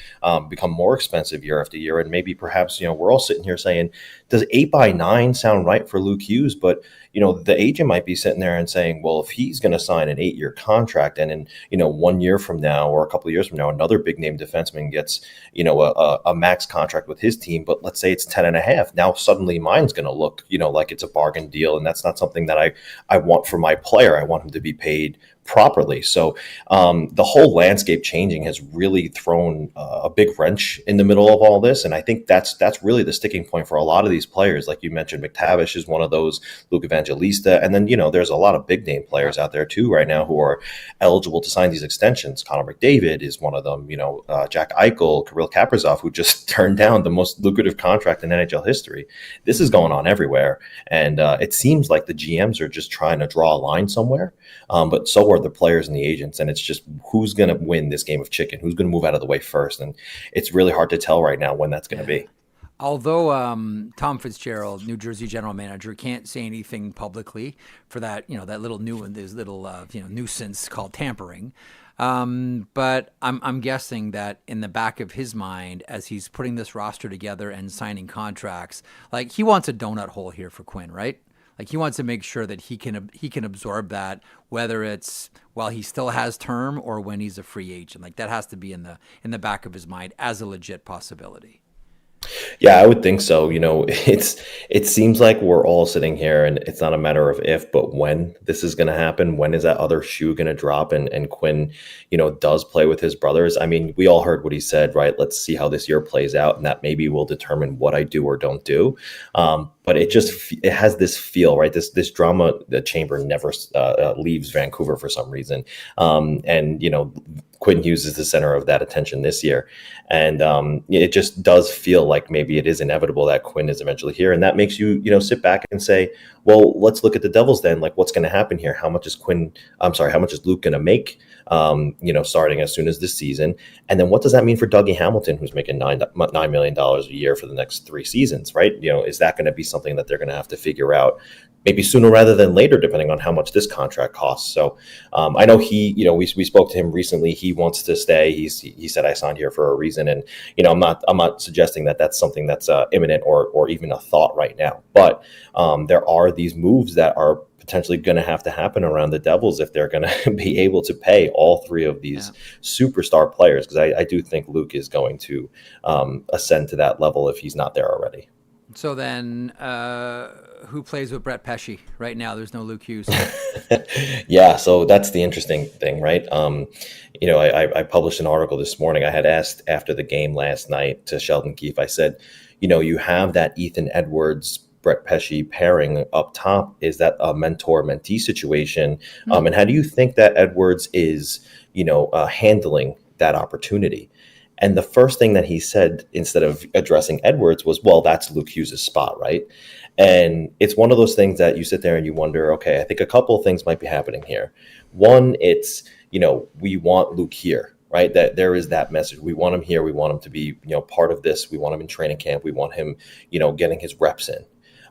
become more expensive year after year? And maybe perhaps we're all sitting here saying, does 8x9 sound right for Luke Hughes? But the agent might be sitting there and saying, well, if he's going to sign an 8-year contract, and in 1 year from now or a couple of years from now, another big name defenseman gets a max contract with his team, but let's say it's 10.5. Now suddenly mine's going to look like it's a bargain deal, and that's not something that I want for my player. I want him to be paid properly. So the whole landscape changing has really thrown a big wrench in the middle of all this. And I think that's really the sticking point for a lot of these players. Like you mentioned, McTavish is one of those, Luke Evangelista. And then, there's a lot of big name players out there too right now who are eligible to sign these extensions. Connor McDavid is one of them, Jack Eichel, Kirill Kaprizov, who just turned down the most lucrative contract in NHL history. This is going on everywhere. And it seems like the GMs are just trying to draw a line somewhere. But so are the players and the agents, and it's just who's going to win this game of chicken, who's going to move out of the way first, and it's really hard to tell right now when that's going to be. Although Tom Fitzgerald, New Jersey general manager, can't say anything publicly for that, that little nuisance called tampering. But I'm guessing that in the back of his mind, as he's putting this roster together and signing contracts, like, he wants a donut hole here for Quinn, right? Like, he wants to make sure that he can absorb that, whether it's while he still has term or when he's a free agent. Like, that has to be in the back of his mind as a legit possibility. Yeah, I would think so. It seems like we're all sitting here, and it's not a matter of if, but when this is going to happen. When is that other shoe going to drop? And Quinn, does play with his brothers. I mean, we all heard what he said, right? Let's see how this year plays out, and that maybe will determine what I do or don't do. But it has this feel, right? This drama, the chamber never leaves Vancouver for some reason. And Quinn Hughes is the center of that attention this year. And it just does feel like maybe it is inevitable that Quinn is eventually here. And that makes you, sit back and say, well, let's look at the Devils then. Like, what's going to happen here? How much is Luke going to make, starting as soon as this season? And then what does that mean for Dougie Hamilton, who's making $9 million a year for the next 3 seasons, right? Is that going to be something that they're going to have to figure out maybe sooner rather than later, depending on how much this contract costs? So I know we spoke to him recently. He wants to stay. He said, I signed here for a reason. And, I'm not suggesting that that's something that's imminent or even a thought right now. But there are these moves that are potentially going to have to happen around the Devils if they're going to be able to pay all 3 of these superstar players. Because I do think Luke is going to ascend to that level if he's not there already. So then who plays with Brett Pesce right now? There's no Luke Hughes. Yeah, so that's the interesting thing, right? I published an article this morning. I had asked after the game last night to Sheldon Keefe, I said, you have that Ethan Edwards, Brett Pesce pairing up top. Is that a mentor-mentee situation? And how do you think that Edwards is, handling that opportunity? And the first thing that he said, instead of addressing Edwards, was, well, that's Luke Hughes' spot, right? And it's one of those things that you sit there and you wonder, okay, I think a couple of things might be happening here. One, it's, we want Luke here, right? That there is that message. We want him here. We want him to be, part of this. We want him in training camp. We want him, getting his reps in.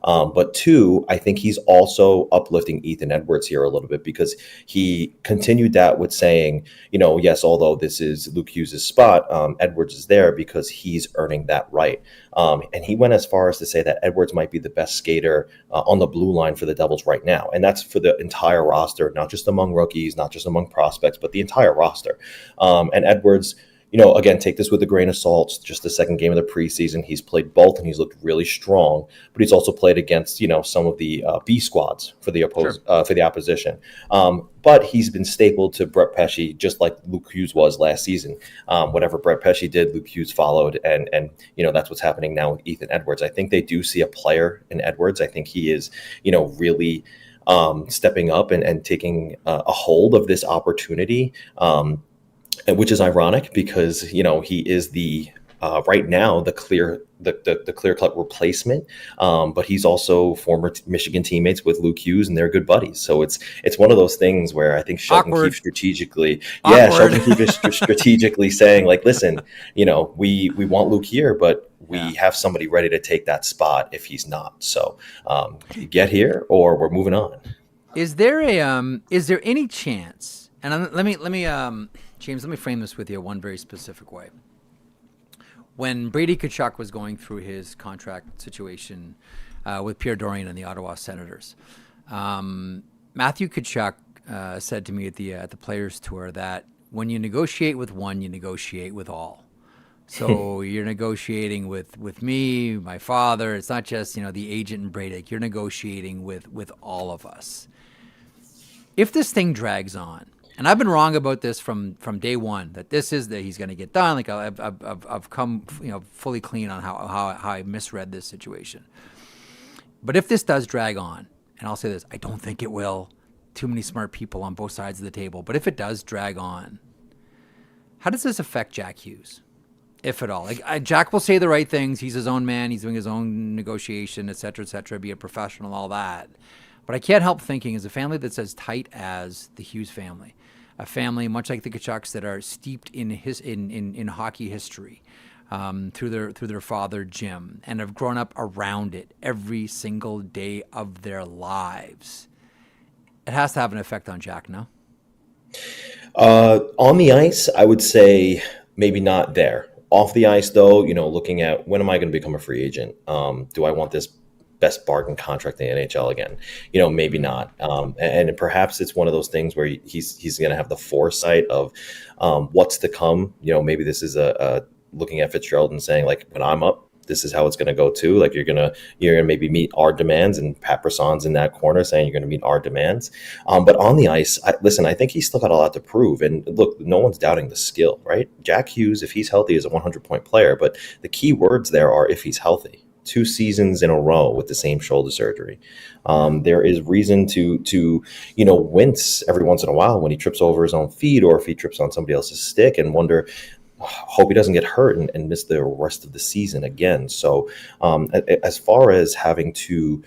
But 2, I think he's also uplifting Ethan Edwards here a little bit, because he continued that with saying, yes, although this is Luke Hughes' spot, Edwards is there because he's earning that right. And he went as far as to say that Edwards might be the best skater on the blue line for the Devils right now. And that's for the entire roster, not just among rookies, not just among prospects, but the entire roster. And Edwards, again, take this with a grain of salt. It's just the second game of the preseason. He's played both and he's looked really strong, but he's also played against, some of the B squads for the for the opposition. But he's been stapled to Brett Pesce, just like Luke Hughes was last season. Whatever Brett Pesce did, Luke Hughes followed, and that's what's happening now with Ethan Edwards. I think they do see a player in Edwards. I think he is, really stepping up and taking a hold of this opportunity. Which is ironic because, he is the right now the clear-cut replacement, but he's also former Michigan teammates with Luke Hughes, and they're good buddies. So it's one of those things where I think Sheldon Keefe strategically is strategically saying, like, listen, we want Luke here, but we have somebody ready to take that spot if he's not. So get here or we're moving on. Is there any chance? And let me James, let me frame this with you one very specific way. When Brady Tkachuk was going through his contract situation with Pierre Dorion and the Ottawa Senators, Matthew Tkachuk said to me at the Players Tour that when you negotiate with one, you negotiate with all. So you're negotiating with me, my father. It's not just the agent and Brady. You're negotiating with all of us. If this thing drags on. And I've been wrong about this from day one, that he's going to get done. Like I've come fully clean on how I misread this situation. But if this does drag on, and I'll say this, I don't think it will. Too many smart people on both sides of the table. But if it does drag on, how does this affect Jack Hughes, if at all? Like Jack will say the right things. He's his own man. He's doing his own negotiation, et cetera, be a professional, all that. But I can't help thinking, as a family that's as tight as the Hughes family, a family much like the Tkachuks that are steeped in hockey history through their father Jim, and have grown up around it every single day of their lives, it has to have an effect on Jack, no? On the ice, I would say maybe not there. Off the ice, though, looking at when am I going to become a free agent? Do I want this best bargain contract in the NHL again? Maybe not. And perhaps it's one of those things where he's going to have the foresight of what's to come. Maybe this is a looking at Fitzgerald and saying, like, when I'm up, this is how it's going to go too. Like you're gonna maybe meet our demands, and Pat Brisson's in that corner saying you're going to meet our demands. But on the ice, I think he's still got a lot to prove. And look, no one's doubting the skill, right? Jack Hughes, if he's healthy, is a 100-point player. But the key words there are if he's healthy. 2 seasons in a row with the same shoulder surgery. There is reason to wince every once in a while when he trips over his own feet or if he trips on somebody else's stick and wonder, hope he doesn't get hurt and miss the rest of the season again. So as far as having to,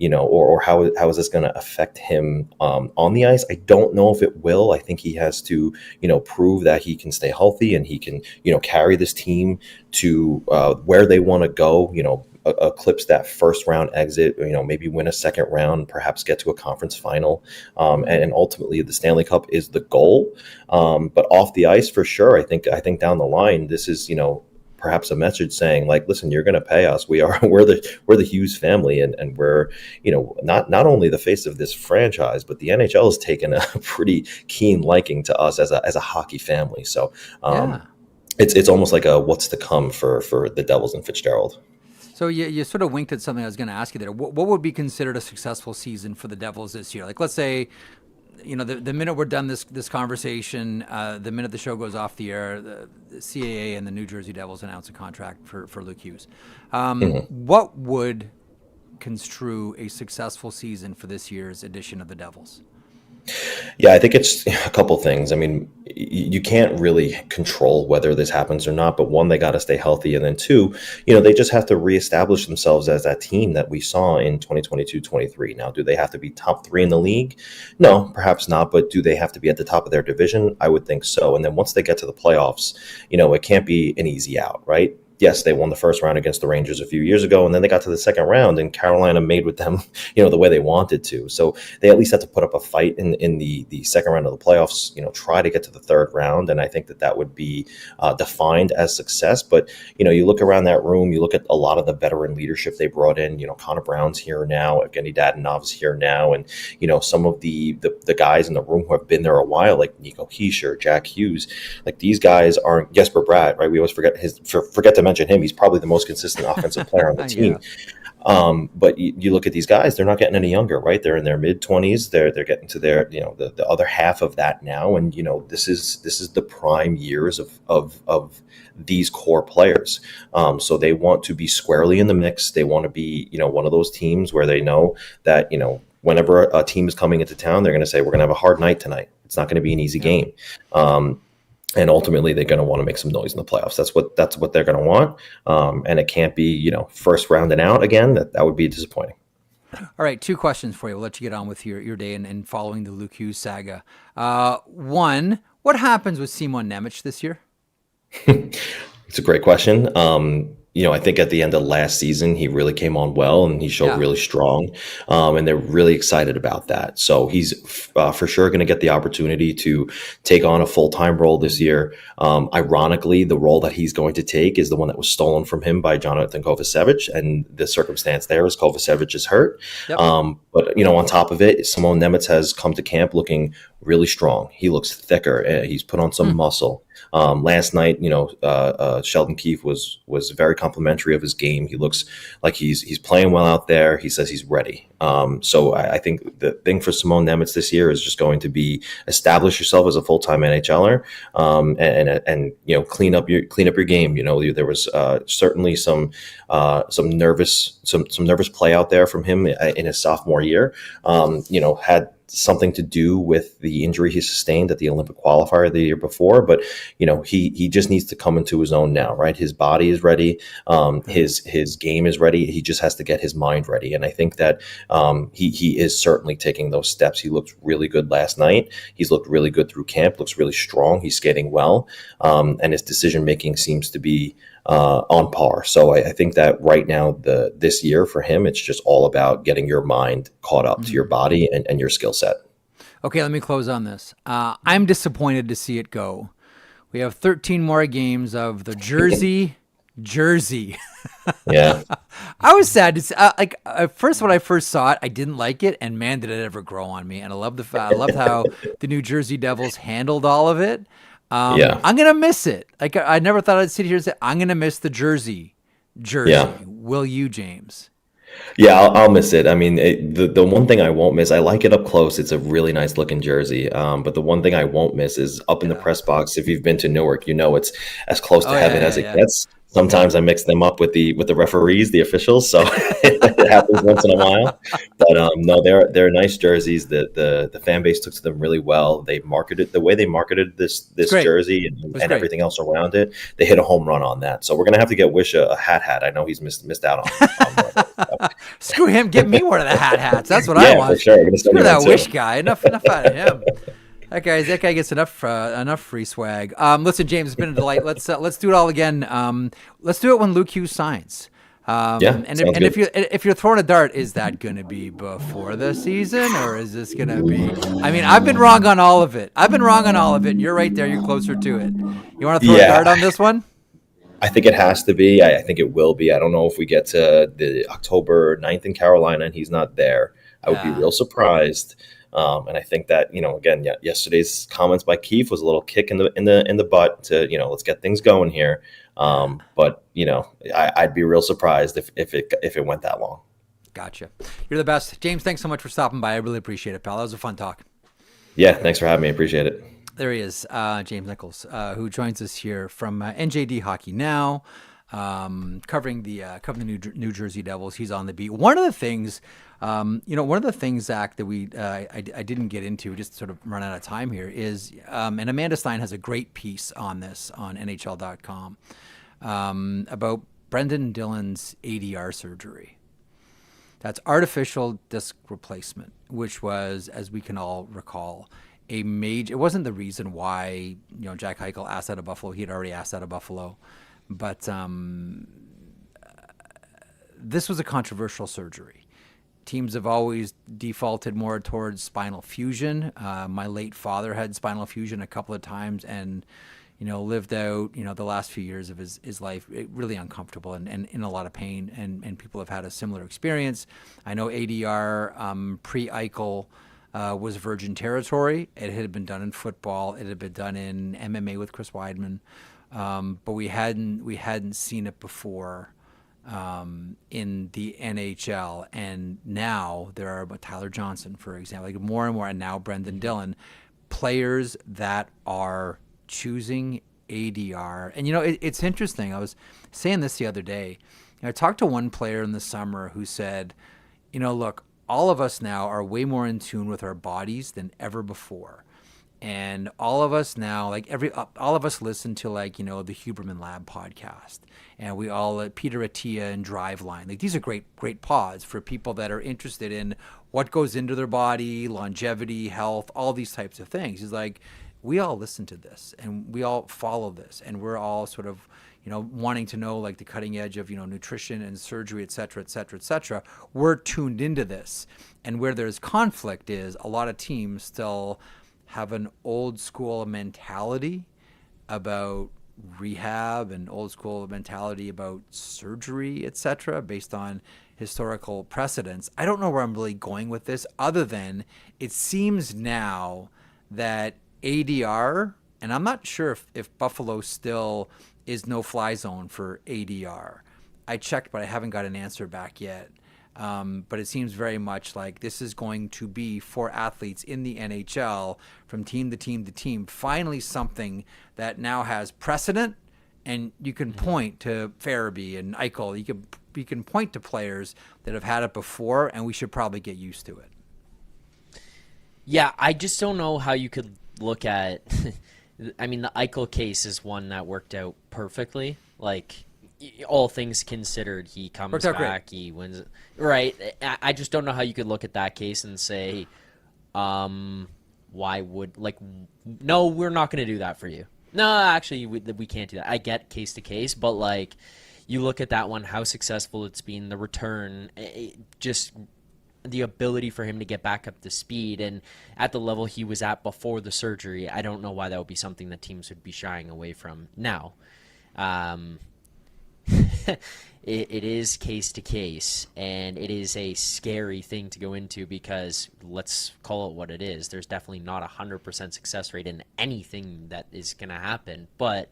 or how is this going to affect him on the ice? I don't know if it will. I think he has to, prove that he can stay healthy and he can, carry this team to where they want to go, eclipse that first round exit, maybe win a second round, perhaps get to a conference final. And ultimately the Stanley Cup is the goal. But off the ice for sure, I think down the line, this is, perhaps a message saying like, listen, you're going to pay us. We're the Hughes family. And we're, not only the face of this franchise, but the NHL has taken a pretty keen liking to us as a hockey family. So it's almost like a what's to come for the Devils and Fitzgerald. So you sort of winked at something I was going to ask you there. What would be considered a successful season for the Devils this year? Like, let's say, the minute we're done this conversation, the minute the show goes off the air, the CAA and the New Jersey Devils announce a contract for Luke Hughes. What would construe a successful season for this year's edition of the Devils? Yeah, I think it's a couple things. I mean, you can't really control whether this happens or not, but one, they got to stay healthy. And then two, they just have to reestablish themselves as that team that we saw in 2022-23. Now, do they have to be top 3 in the league? No, perhaps not. But do they have to be at the top of their division? I would think so. And then once they get to the playoffs, it can't be an easy out, right? Yes, they won the first round against the Rangers a few years ago, and then they got to the second round, and Carolina made with them, the way they wanted to. So they at least had to put up a fight in the second round of the playoffs, try to get to the third round, and I think that would be defined as success. But, you look around that room, you look at a lot of the veteran leadership they brought in, Connor Brown's here now, Evgeny Dadonov's here now, and, some of the guys in the room who have been there a while, like Nico Hischier, Jack Hughes, like these guys aren't Jesper Bratt, right? We always forget to mention him. He's probably the most consistent offensive player on the team. But you look at these guys, they're not getting any younger, right? They're in their mid-20s. They're getting to their, the other half of that now. And, this is the prime years of these core players. So they want to be squarely in the mix. They want to be, one of those teams where they know that, whenever a team is coming into town, they're going to say, we're going to have a hard night tonight. It's not going to be an easy game. And ultimately, they're going to want to make some noise in the playoffs. That's what they're going to want. And it can't be, first round and out again. That would be disappointing. All right, 2 questions for you. We'll let you get on with your day and following the Luke Hughes saga. One, what happens with Simon Nemec this year? It's a great question. I think at the end of last season, he really came on well and he showed really strong. And they're really excited about that. So he's for sure going to get the opportunity to take on a full-time role this year. Ironically, the role that he's going to take is the one that was stolen from him by Jonathan Kovacevic. And the circumstance there is Kovacevic is hurt. Yep. But, on top of it, Simon Nemec has come to camp looking really strong. He looks thicker. He's put on some muscle. Last night, Sheldon Keefe was very complimentary of his game. He looks like he's playing well out there. He says he's ready. So I think the thing for Simon Nemec this year is just going to be establish yourself as a full-time NHLer, and clean up your game. There was certainly some nervous play out there from him in his sophomore year. Had something to do with the injury he sustained at the Olympic qualifier the year before, but he just needs to come into his own now, right? His body is ready, his game is ready. He just has to get his mind ready, and I think that he is certainly taking those steps. He looked really good last night. He's looked really good through camp. Looks really strong. He's skating well, and his decision making seems to be on par. So I think that right now, this year for him, it's just all about getting your mind caught up to your body and your skill set. Okay, let me close on this. I'm disappointed to see it go. We have 13 more games of the jersey. Yeah. I was sad to see, at first when I first saw it, I didn't like it, and man, did it ever grow on me. And I loved how the New Jersey Devils handled all of it. I'm gonna miss it. I never thought I'd sit here and say I'm gonna miss the jersey. Yeah. Will you, James? Yeah, I'll miss it. I mean, the one thing I won't miss, I like it up close. It's a really nice looking jersey. But the one thing I won't miss is up in the press box. If you've been to Newark, it's as close to heaven as it gets. Sometimes I mix them up with the referees, the officials, so it happens once in a while. But no, they're nice jerseys. The fan base took to them really well. They marketed the way they marketed this jersey and everything else around it. They hit a home run on that. So we're gonna have to get Wish a hat. I know he's missed out on one. Screw him. Give me one of the hats. That's what I want. For sure. Screw that Wish guy. Enough out of him. That guy gets enough free swag. Listen, James, it's been a delight. Let's do it all again. Let's do it when Luke Hughes signs. If you're throwing a dart, is that going to be before the season, or is this going to be? I mean, I've been wrong on all of it. And you're right there. You're closer to it. You want to throw a dart on this one? I think it has to be. I think it will be. I don't know if we get to the October 9th in Carolina and he's not there. I would be real surprised. And I think that, again, yesterday's comments by Keefe was a little kick in the butt to, let's get things going here. But I'd be real surprised if it went that long. Gotcha. You're the best. James, thanks so much for stopping by. I really appreciate it, pal. That was a fun talk. Yeah, thanks for having me. Appreciate it. There he is, James Nichols, who joins us here from NJD Hockey Now, covering the New Jersey Devils. He's on the beat. One of the things, Zach, that I didn't get into, just sort of run out of time here, is, and Amanda Stein has a great piece on this on NHL.com about Brendan Dillon's ADR surgery. That's artificial disc replacement, which was, as we can all recall, it wasn't the reason why, Jack Eichel asked out of Buffalo. He had already asked out of Buffalo. But this was a controversial surgery. Teams have always defaulted more towards spinal fusion. My late father had spinal fusion a couple of times and, lived out, the last few years of his life really uncomfortable and in a lot of pain. And people have had a similar experience. I know ADR pre-Eichel was virgin territory. It had been done in football. It had been done in MMA with Chris Weidman. But we hadn't seen it before in the NHL, and now there are Tyler Johnson, for example, like more and more, and now Brendan Dillon, players that are choosing ADR. And it's interesting. I was saying this the other day. I talked to one player in the summer who said, look, all of us now are way more in tune with our bodies than ever before. And all of us now, all of us listen to the Huberman Lab podcast, and we all Peter Attia and Driveline. These are great pods for people that are interested in what goes into their body, longevity, health, all these types of things. It's like we all listen to this and we all follow this, and we're all sort of wanting to know the cutting edge of nutrition and surgery, et cetera, et cetera, et cetera. We're tuned into this, and where there's conflict is a lot of teams still have an old school mentality about rehab and old school mentality about surgery, etc., based on historical precedents. I don't know where I'm really going with this, other than it seems now that ADR, and I'm not sure if Buffalo still is no-fly zone for ADR. I checked, but I haven't got an answer back yet. But it seems very much like this is going to be for athletes in the NHL from team to team to team, finally something that now has precedent, and you can point to Farabee and Eichel. You can point to players that have had it before, and we should probably get used to it. Yeah, I just don't know how you could look at I mean, the Eichel case is one that worked out perfectly. All things considered, he comes back, he wins. Right. I just don't know how you could look at that case and say, why would, no, we're not going to do that for you. No, actually, we can't do that. I get case to case, but, you look at that one, how successful it's been, the return, just the ability for him to get back up to speed and at the level he was at before the surgery. I don't know why that would be something that teams would be shying away from now. It is case to case, and it is a scary thing to go into because, let's call it what it is, there's definitely not 100% success rate in anything that is going to happen, but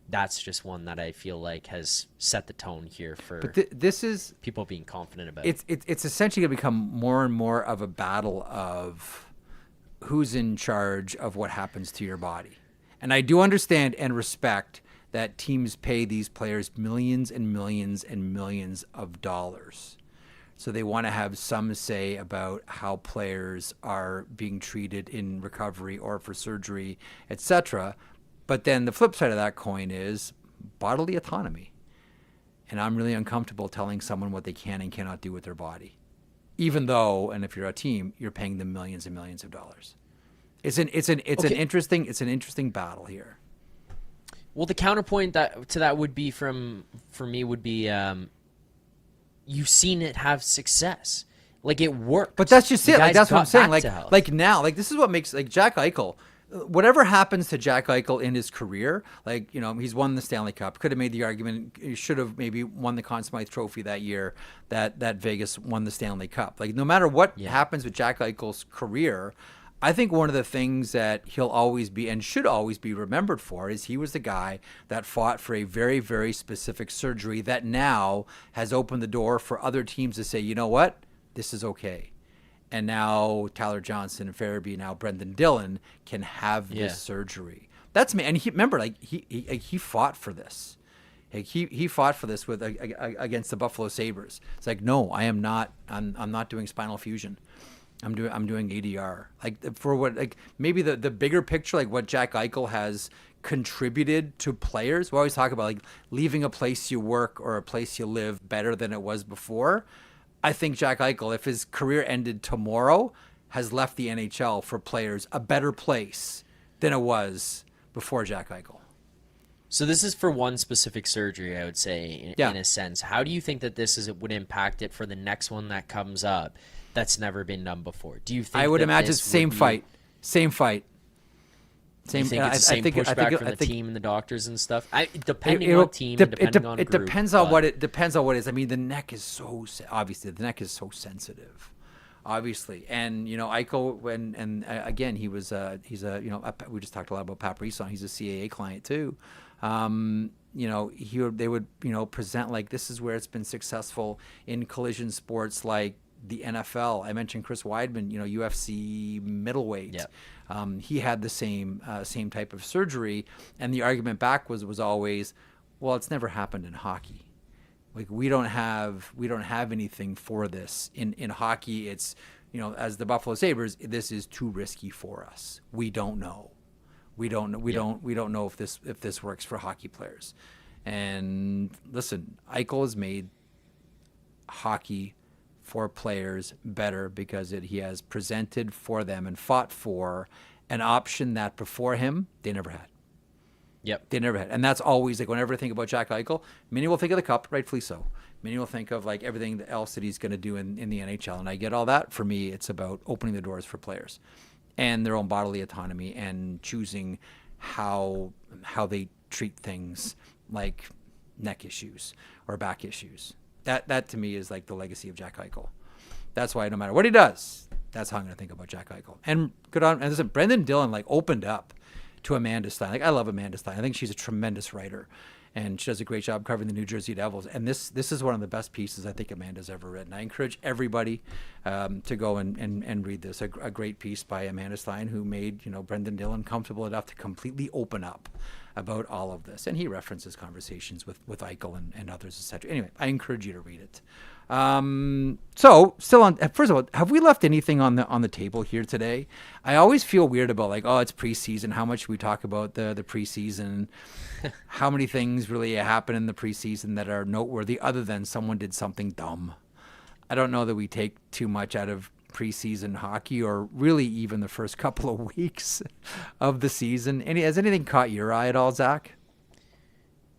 that's just one that I feel like has set the tone here for this is people being confident about it's essentially going to become more and more of a battle of who's in charge of what happens to your body. And I do understand and respect that teams pay these players millions and millions and millions of dollars. So they want to have some say about how players are being treated in recovery or for surgery, etc. But then the flip side of that coin is bodily autonomy. And I'm really uncomfortable telling someone what they can and cannot do with their body. Even though, and if you're a team, you're paying them millions and millions of dollars. It's an interesting battle here. Well, the counterpoint to that would be for me would be you've seen it have success. Like, it worked. But that's just it. Like, that's what I'm saying. Like now, like, this is what makes, like, Jack Eichel, whatever happens to Jack Eichel in his career, like, you know, he's won the Stanley Cup. Could have made the argument he should have maybe won the Conn Smythe Trophy that year that Vegas won the Stanley Cup. Like, no matter what happens with Jack Eichel's career, I think one of the things that he'll always be and should always be remembered for is he was the guy that fought for a very, very specific surgery that now has opened the door for other teams to say, you know what, this is okay. And now Tyler Johnson and Farabee, now Brendan Dillon can have this surgery. That's me. And remember, like, he fought for this. Like, he fought for this with against the Buffalo Sabres. It's like, no, I am not. I'm not doing spinal fusion. I'm doing ADR. Like, for what, like, maybe the bigger picture, like what Jack Eichel has contributed to players. We always talk about, like, leaving a place you work or a place you live better than it was before. I think Jack Eichel, if his career ended tomorrow, has left the NHL for players a better place than it was before Jack Eichel. So this is for one specific surgery, I would say, in a sense. How do you think that would impact it for the next one that comes up that's never been done before? Do you think I would imagine same fight. Same. You think it's the same pushback from the team and the doctors and stuff? Depending on team, depending on group. It depends on what it is. I mean, the neck is so sensitive. Obviously, and you know, Eichel, again, he's we just talked a lot about Pat Brisson. He's a CAA client too. You know, they would, you know, present like this is where it's been successful in collision sports like the NFL. I mentioned Chris Weidman, you know, UFC middleweight. Yeah. He had the same type of surgery, and the argument back was always, well, it's never happened in hockey. Like, we don't have anything for this in hockey. It's, you know, as the Buffalo Sabres, this is too risky for us. We don't know. We don't know if this works for hockey players. And listen, Eichel has made hockey for players better because he has presented for them and fought for an option that before him they never had. Yep. They never had. And that's always, like, whenever I think about Jack Eichel, many will think of the Cup, rightfully so. Many will think of, like, everything else that he's going to do in the NHL. And I get all that. For me, it's about opening the doors for players and their own bodily autonomy and choosing how they treat things like neck issues or back issues. That to me is like the legacy of Jack Eichel. That's why no matter what he does, that's how I'm going to think about Jack Eichel. And good on. And listen, Brendan Dillon, like, opened up to Amanda Stein. Like, I love Amanda Stein. I think she's a tremendous writer, and she does a great job covering the New Jersey Devils. And this is one of the best pieces I think Amanda's ever written. I encourage everybody to go and read this. A great piece by Amanda Stein, who made, you know, Brendan Dillon comfortable enough to completely open up about all of this. And he references conversations with Eichel and others, etc. Anyway, I encourage you to read it. So still on, first of all, have we left anything on the table here today? I always feel weird about, like, oh, it's preseason. How much we talk about the preseason? How many things really happen in the preseason that are noteworthy other than someone did something dumb? I don't know that we take too much out of preseason hockey, or really even the first couple of weeks of the season. Has anything caught your eye at all, Zach?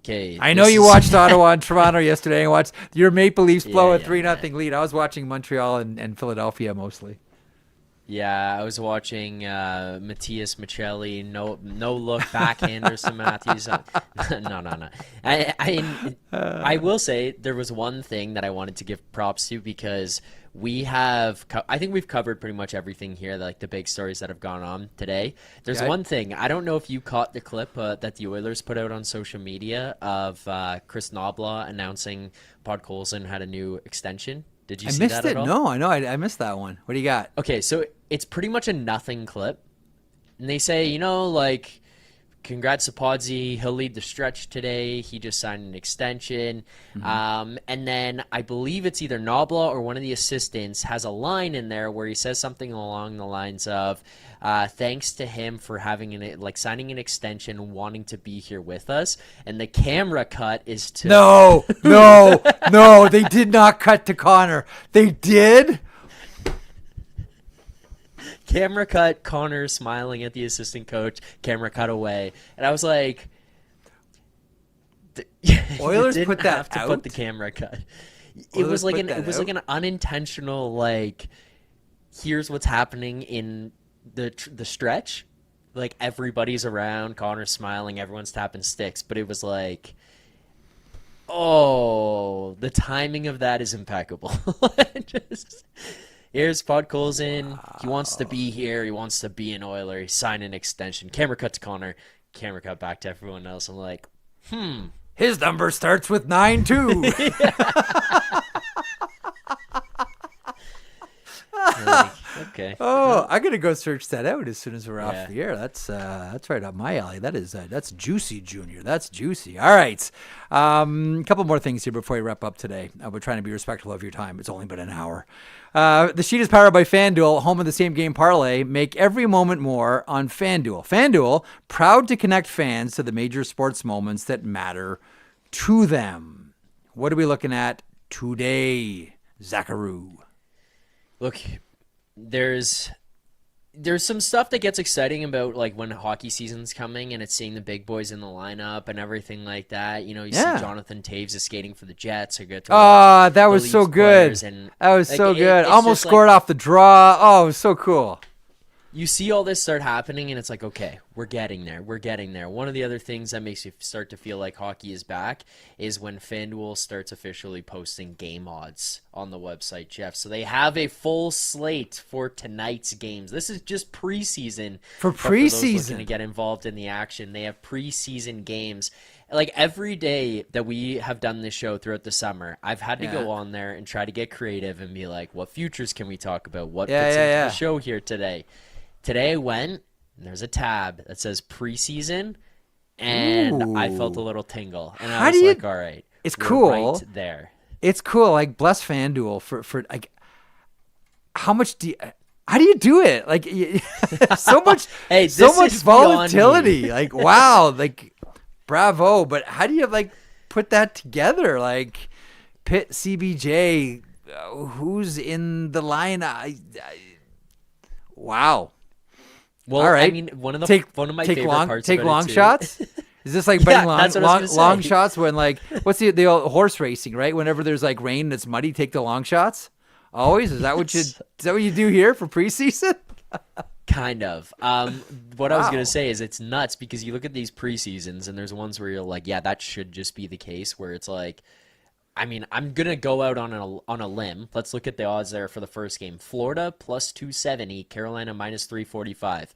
Okay, I know you watched Ottawa and Toronto yesterday and watched your Maple Leafs blow a 3-0 lead. I was watching Montreal and Philadelphia mostly. Yeah, I was watching Matthias Michelli, no look backhander to Matthews. No. I will say there was one thing that I wanted to give props to, because I think we've covered pretty much everything here, like the big stories that have gone on today. There's one thing. I don't know if you caught the clip that the Oilers put out on social media of Chris Knoblaw announcing Podkolzin had a new extension. Did you see that at all? No, I know. I missed that one. What do you got? Okay, so it's pretty much a nothing clip. And they say, you know, like, congrats to Podsy. He'll lead the stretch today. He just signed an extension. And then I believe it's either Nobla or one of the assistants has a line in there where he says something along the lines of, thanks to him for having signing an extension, wanting to be here with us. And the camera cut is to No, they did not cut to Connor. They did. Camera cut, Connor smiling at the assistant coach. Camera cut away, and I was like, Oilers didn't put that have to out? put the camera cut. It Oilers was like put that out? an unintentional like. Here's what's happening in the stretch. Like everybody's around, Connor's smiling, everyone's tapping sticks, but it was like, oh, the timing of that is impeccable. Here's Podkolzin. Wow. He wants to be here. He wants to be an Oiler. He signed an extension. Camera cut to Connor. Camera cut back to everyone else. I'm like, His number starts with 9-2. like, okay. Oh, I'm gonna go search that out as soon as we're off the air. That's right up my alley. That's juicy, Junior. That's juicy. All right, a couple more things here before we wrap up today. We're trying to be respectful of your time. It's only been an hour. The sheet is powered by FanDuel, home of the same game parlay. Make every moment more on FanDuel. FanDuel, proud to connect fans to the major sports moments that matter to them. What are we looking at today, Zacharoo? Look, there's some stuff that gets exciting about like when hockey season's coming and it's seeing the big boys in the lineup and everything like that. You know, you see Jonathan Taves is skating for the Jets. Or get to that was so good. That was so good. Almost scored off the draw. Oh, it was so cool. You see all this start happening, and it's like, okay, we're getting there. We're getting there. One of the other things that makes you start to feel like hockey is back is when FanDuel starts officially posting game odds on the website, Jeff. So they have a full slate for tonight's games. This is just preseason. For those looking preseason. to get involved in the action, they have preseason games. Like every day that we have done this show throughout the summer, I've had to go on there and try to get creative and be like, what futures can we talk about? What fits into the show here today? Today I went, and there's a tab that says preseason, and I felt a little tingle. And I was like, all right. It's cool. Right there. It's cool. Like, bless FanDuel for like, how much how do you do it? Like, so much, so much volatility. Like, wow. Like, bravo. But how do you, like, put that together? Like, Pitt, CBJ, who's in the line? Wow. Well, all right. I mean, one of my favorite parts take about long it too. shots. Is this like betting long say. shots when like what's the old horse racing, right? Whenever there's like rain and it's muddy, take the long shots. Always is that what you do here for preseason? Kind of. What I was gonna say is it's nuts because you look at these preseasons and there's ones where you're like, yeah, that should just be the case. Where it's like, I mean, I'm gonna go out on a limb. Let's look at the odds there for the first game. Florida plus 270, Carolina minus 345.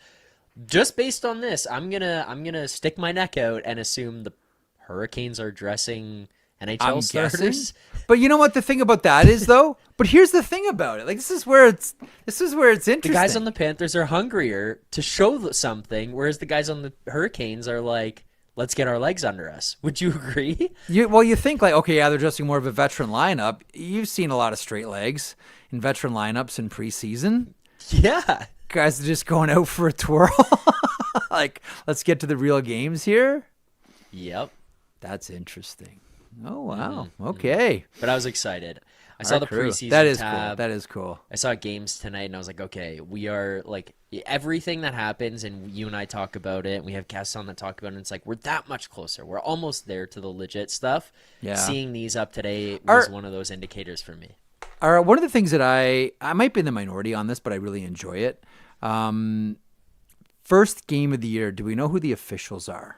Just based on this, I'm gonna stick my neck out and assume the Hurricanes are dressing NHL starters. But you know what the thing about that is though? But here's the thing about it. Like this is where it's interesting. The guys on the Panthers are hungrier to show something, whereas the guys on the Hurricanes are like, let's get our legs under us. Would you agree? You think like, okay, yeah, they're dressing more of a veteran lineup. You've seen a lot of straight legs in veteran lineups in preseason. Yeah. Guys are just going out for a twirl. Like, let's get to the real games here. Yep. That's interesting. Oh, wow. Okay. But I was excited. I saw the preseason tab. Cool. That is cool. I saw games tonight, and I was like, okay, we are, like, everything that happens, and you and I talk about it, and we have guests on that talk about it, and it's like, we're that much closer. We're almost there to the legit stuff. Yeah. Seeing these up today was one of those indicators for me. One of the things that I might be in the minority on this, but I really enjoy it. First game of the year, do we know who the officials are?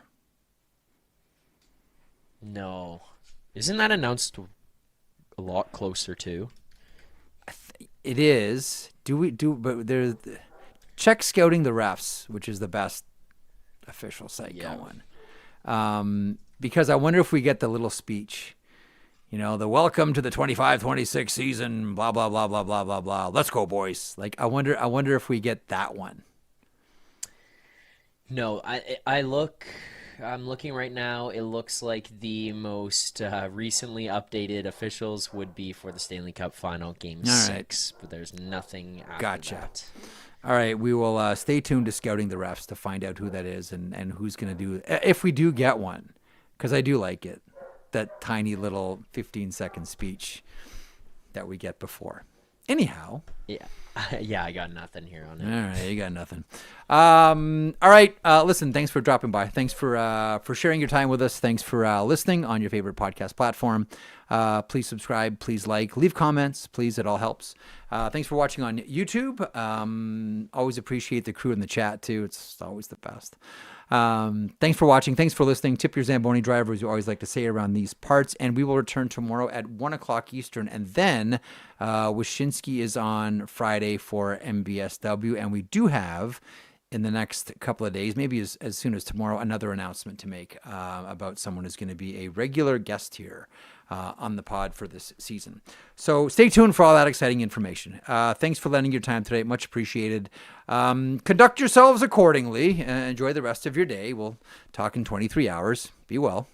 No. Isn't that announced a lot closer too? It is. But there's check Scouting the Refs, which is the best official site going. Because I wonder if we get the little speech, the welcome to the 25-26 season, blah blah blah blah blah blah blah. Let's go, boys! Like I wonder if we get that one. No, I'm looking right now. It looks like the most recently updated officials would be for the Stanley Cup Final Game All right. 6, but there's nothing after Gotcha. that. All right, we will stay tuned to Scouting the Refs to find out who that is and who's going to do it, if we do get one, because I do like it, that tiny little 15-second speech that we get before. Anyhow. Yeah. Yeah, I got nothing here on it. All right, you got nothing. All right, listen, thanks for dropping by. Thanks for sharing your time with us. Thanks for listening on your favorite podcast platform. Please subscribe, please like, leave comments, please. It all helps. Thanks for watching on YouTube. Always appreciate the crew in the chat too. It's always the best. Thanks for watching. Thanks for listening. Tip your Zamboni driver, as you always like to say around these parts. And we will return tomorrow at 1 o'clock Eastern. And then Wyshynski is on Friday for MBSW. And we do have, in the next couple of days, maybe as soon as tomorrow, another announcement to make about someone who's going to be a regular guest here on the pod for this season. So stay tuned for all that exciting information. Thanks for lending your time today. Much appreciated. Conduct yourselves accordingly. Enjoy the rest of your day. We'll talk in 23 hours. Be well.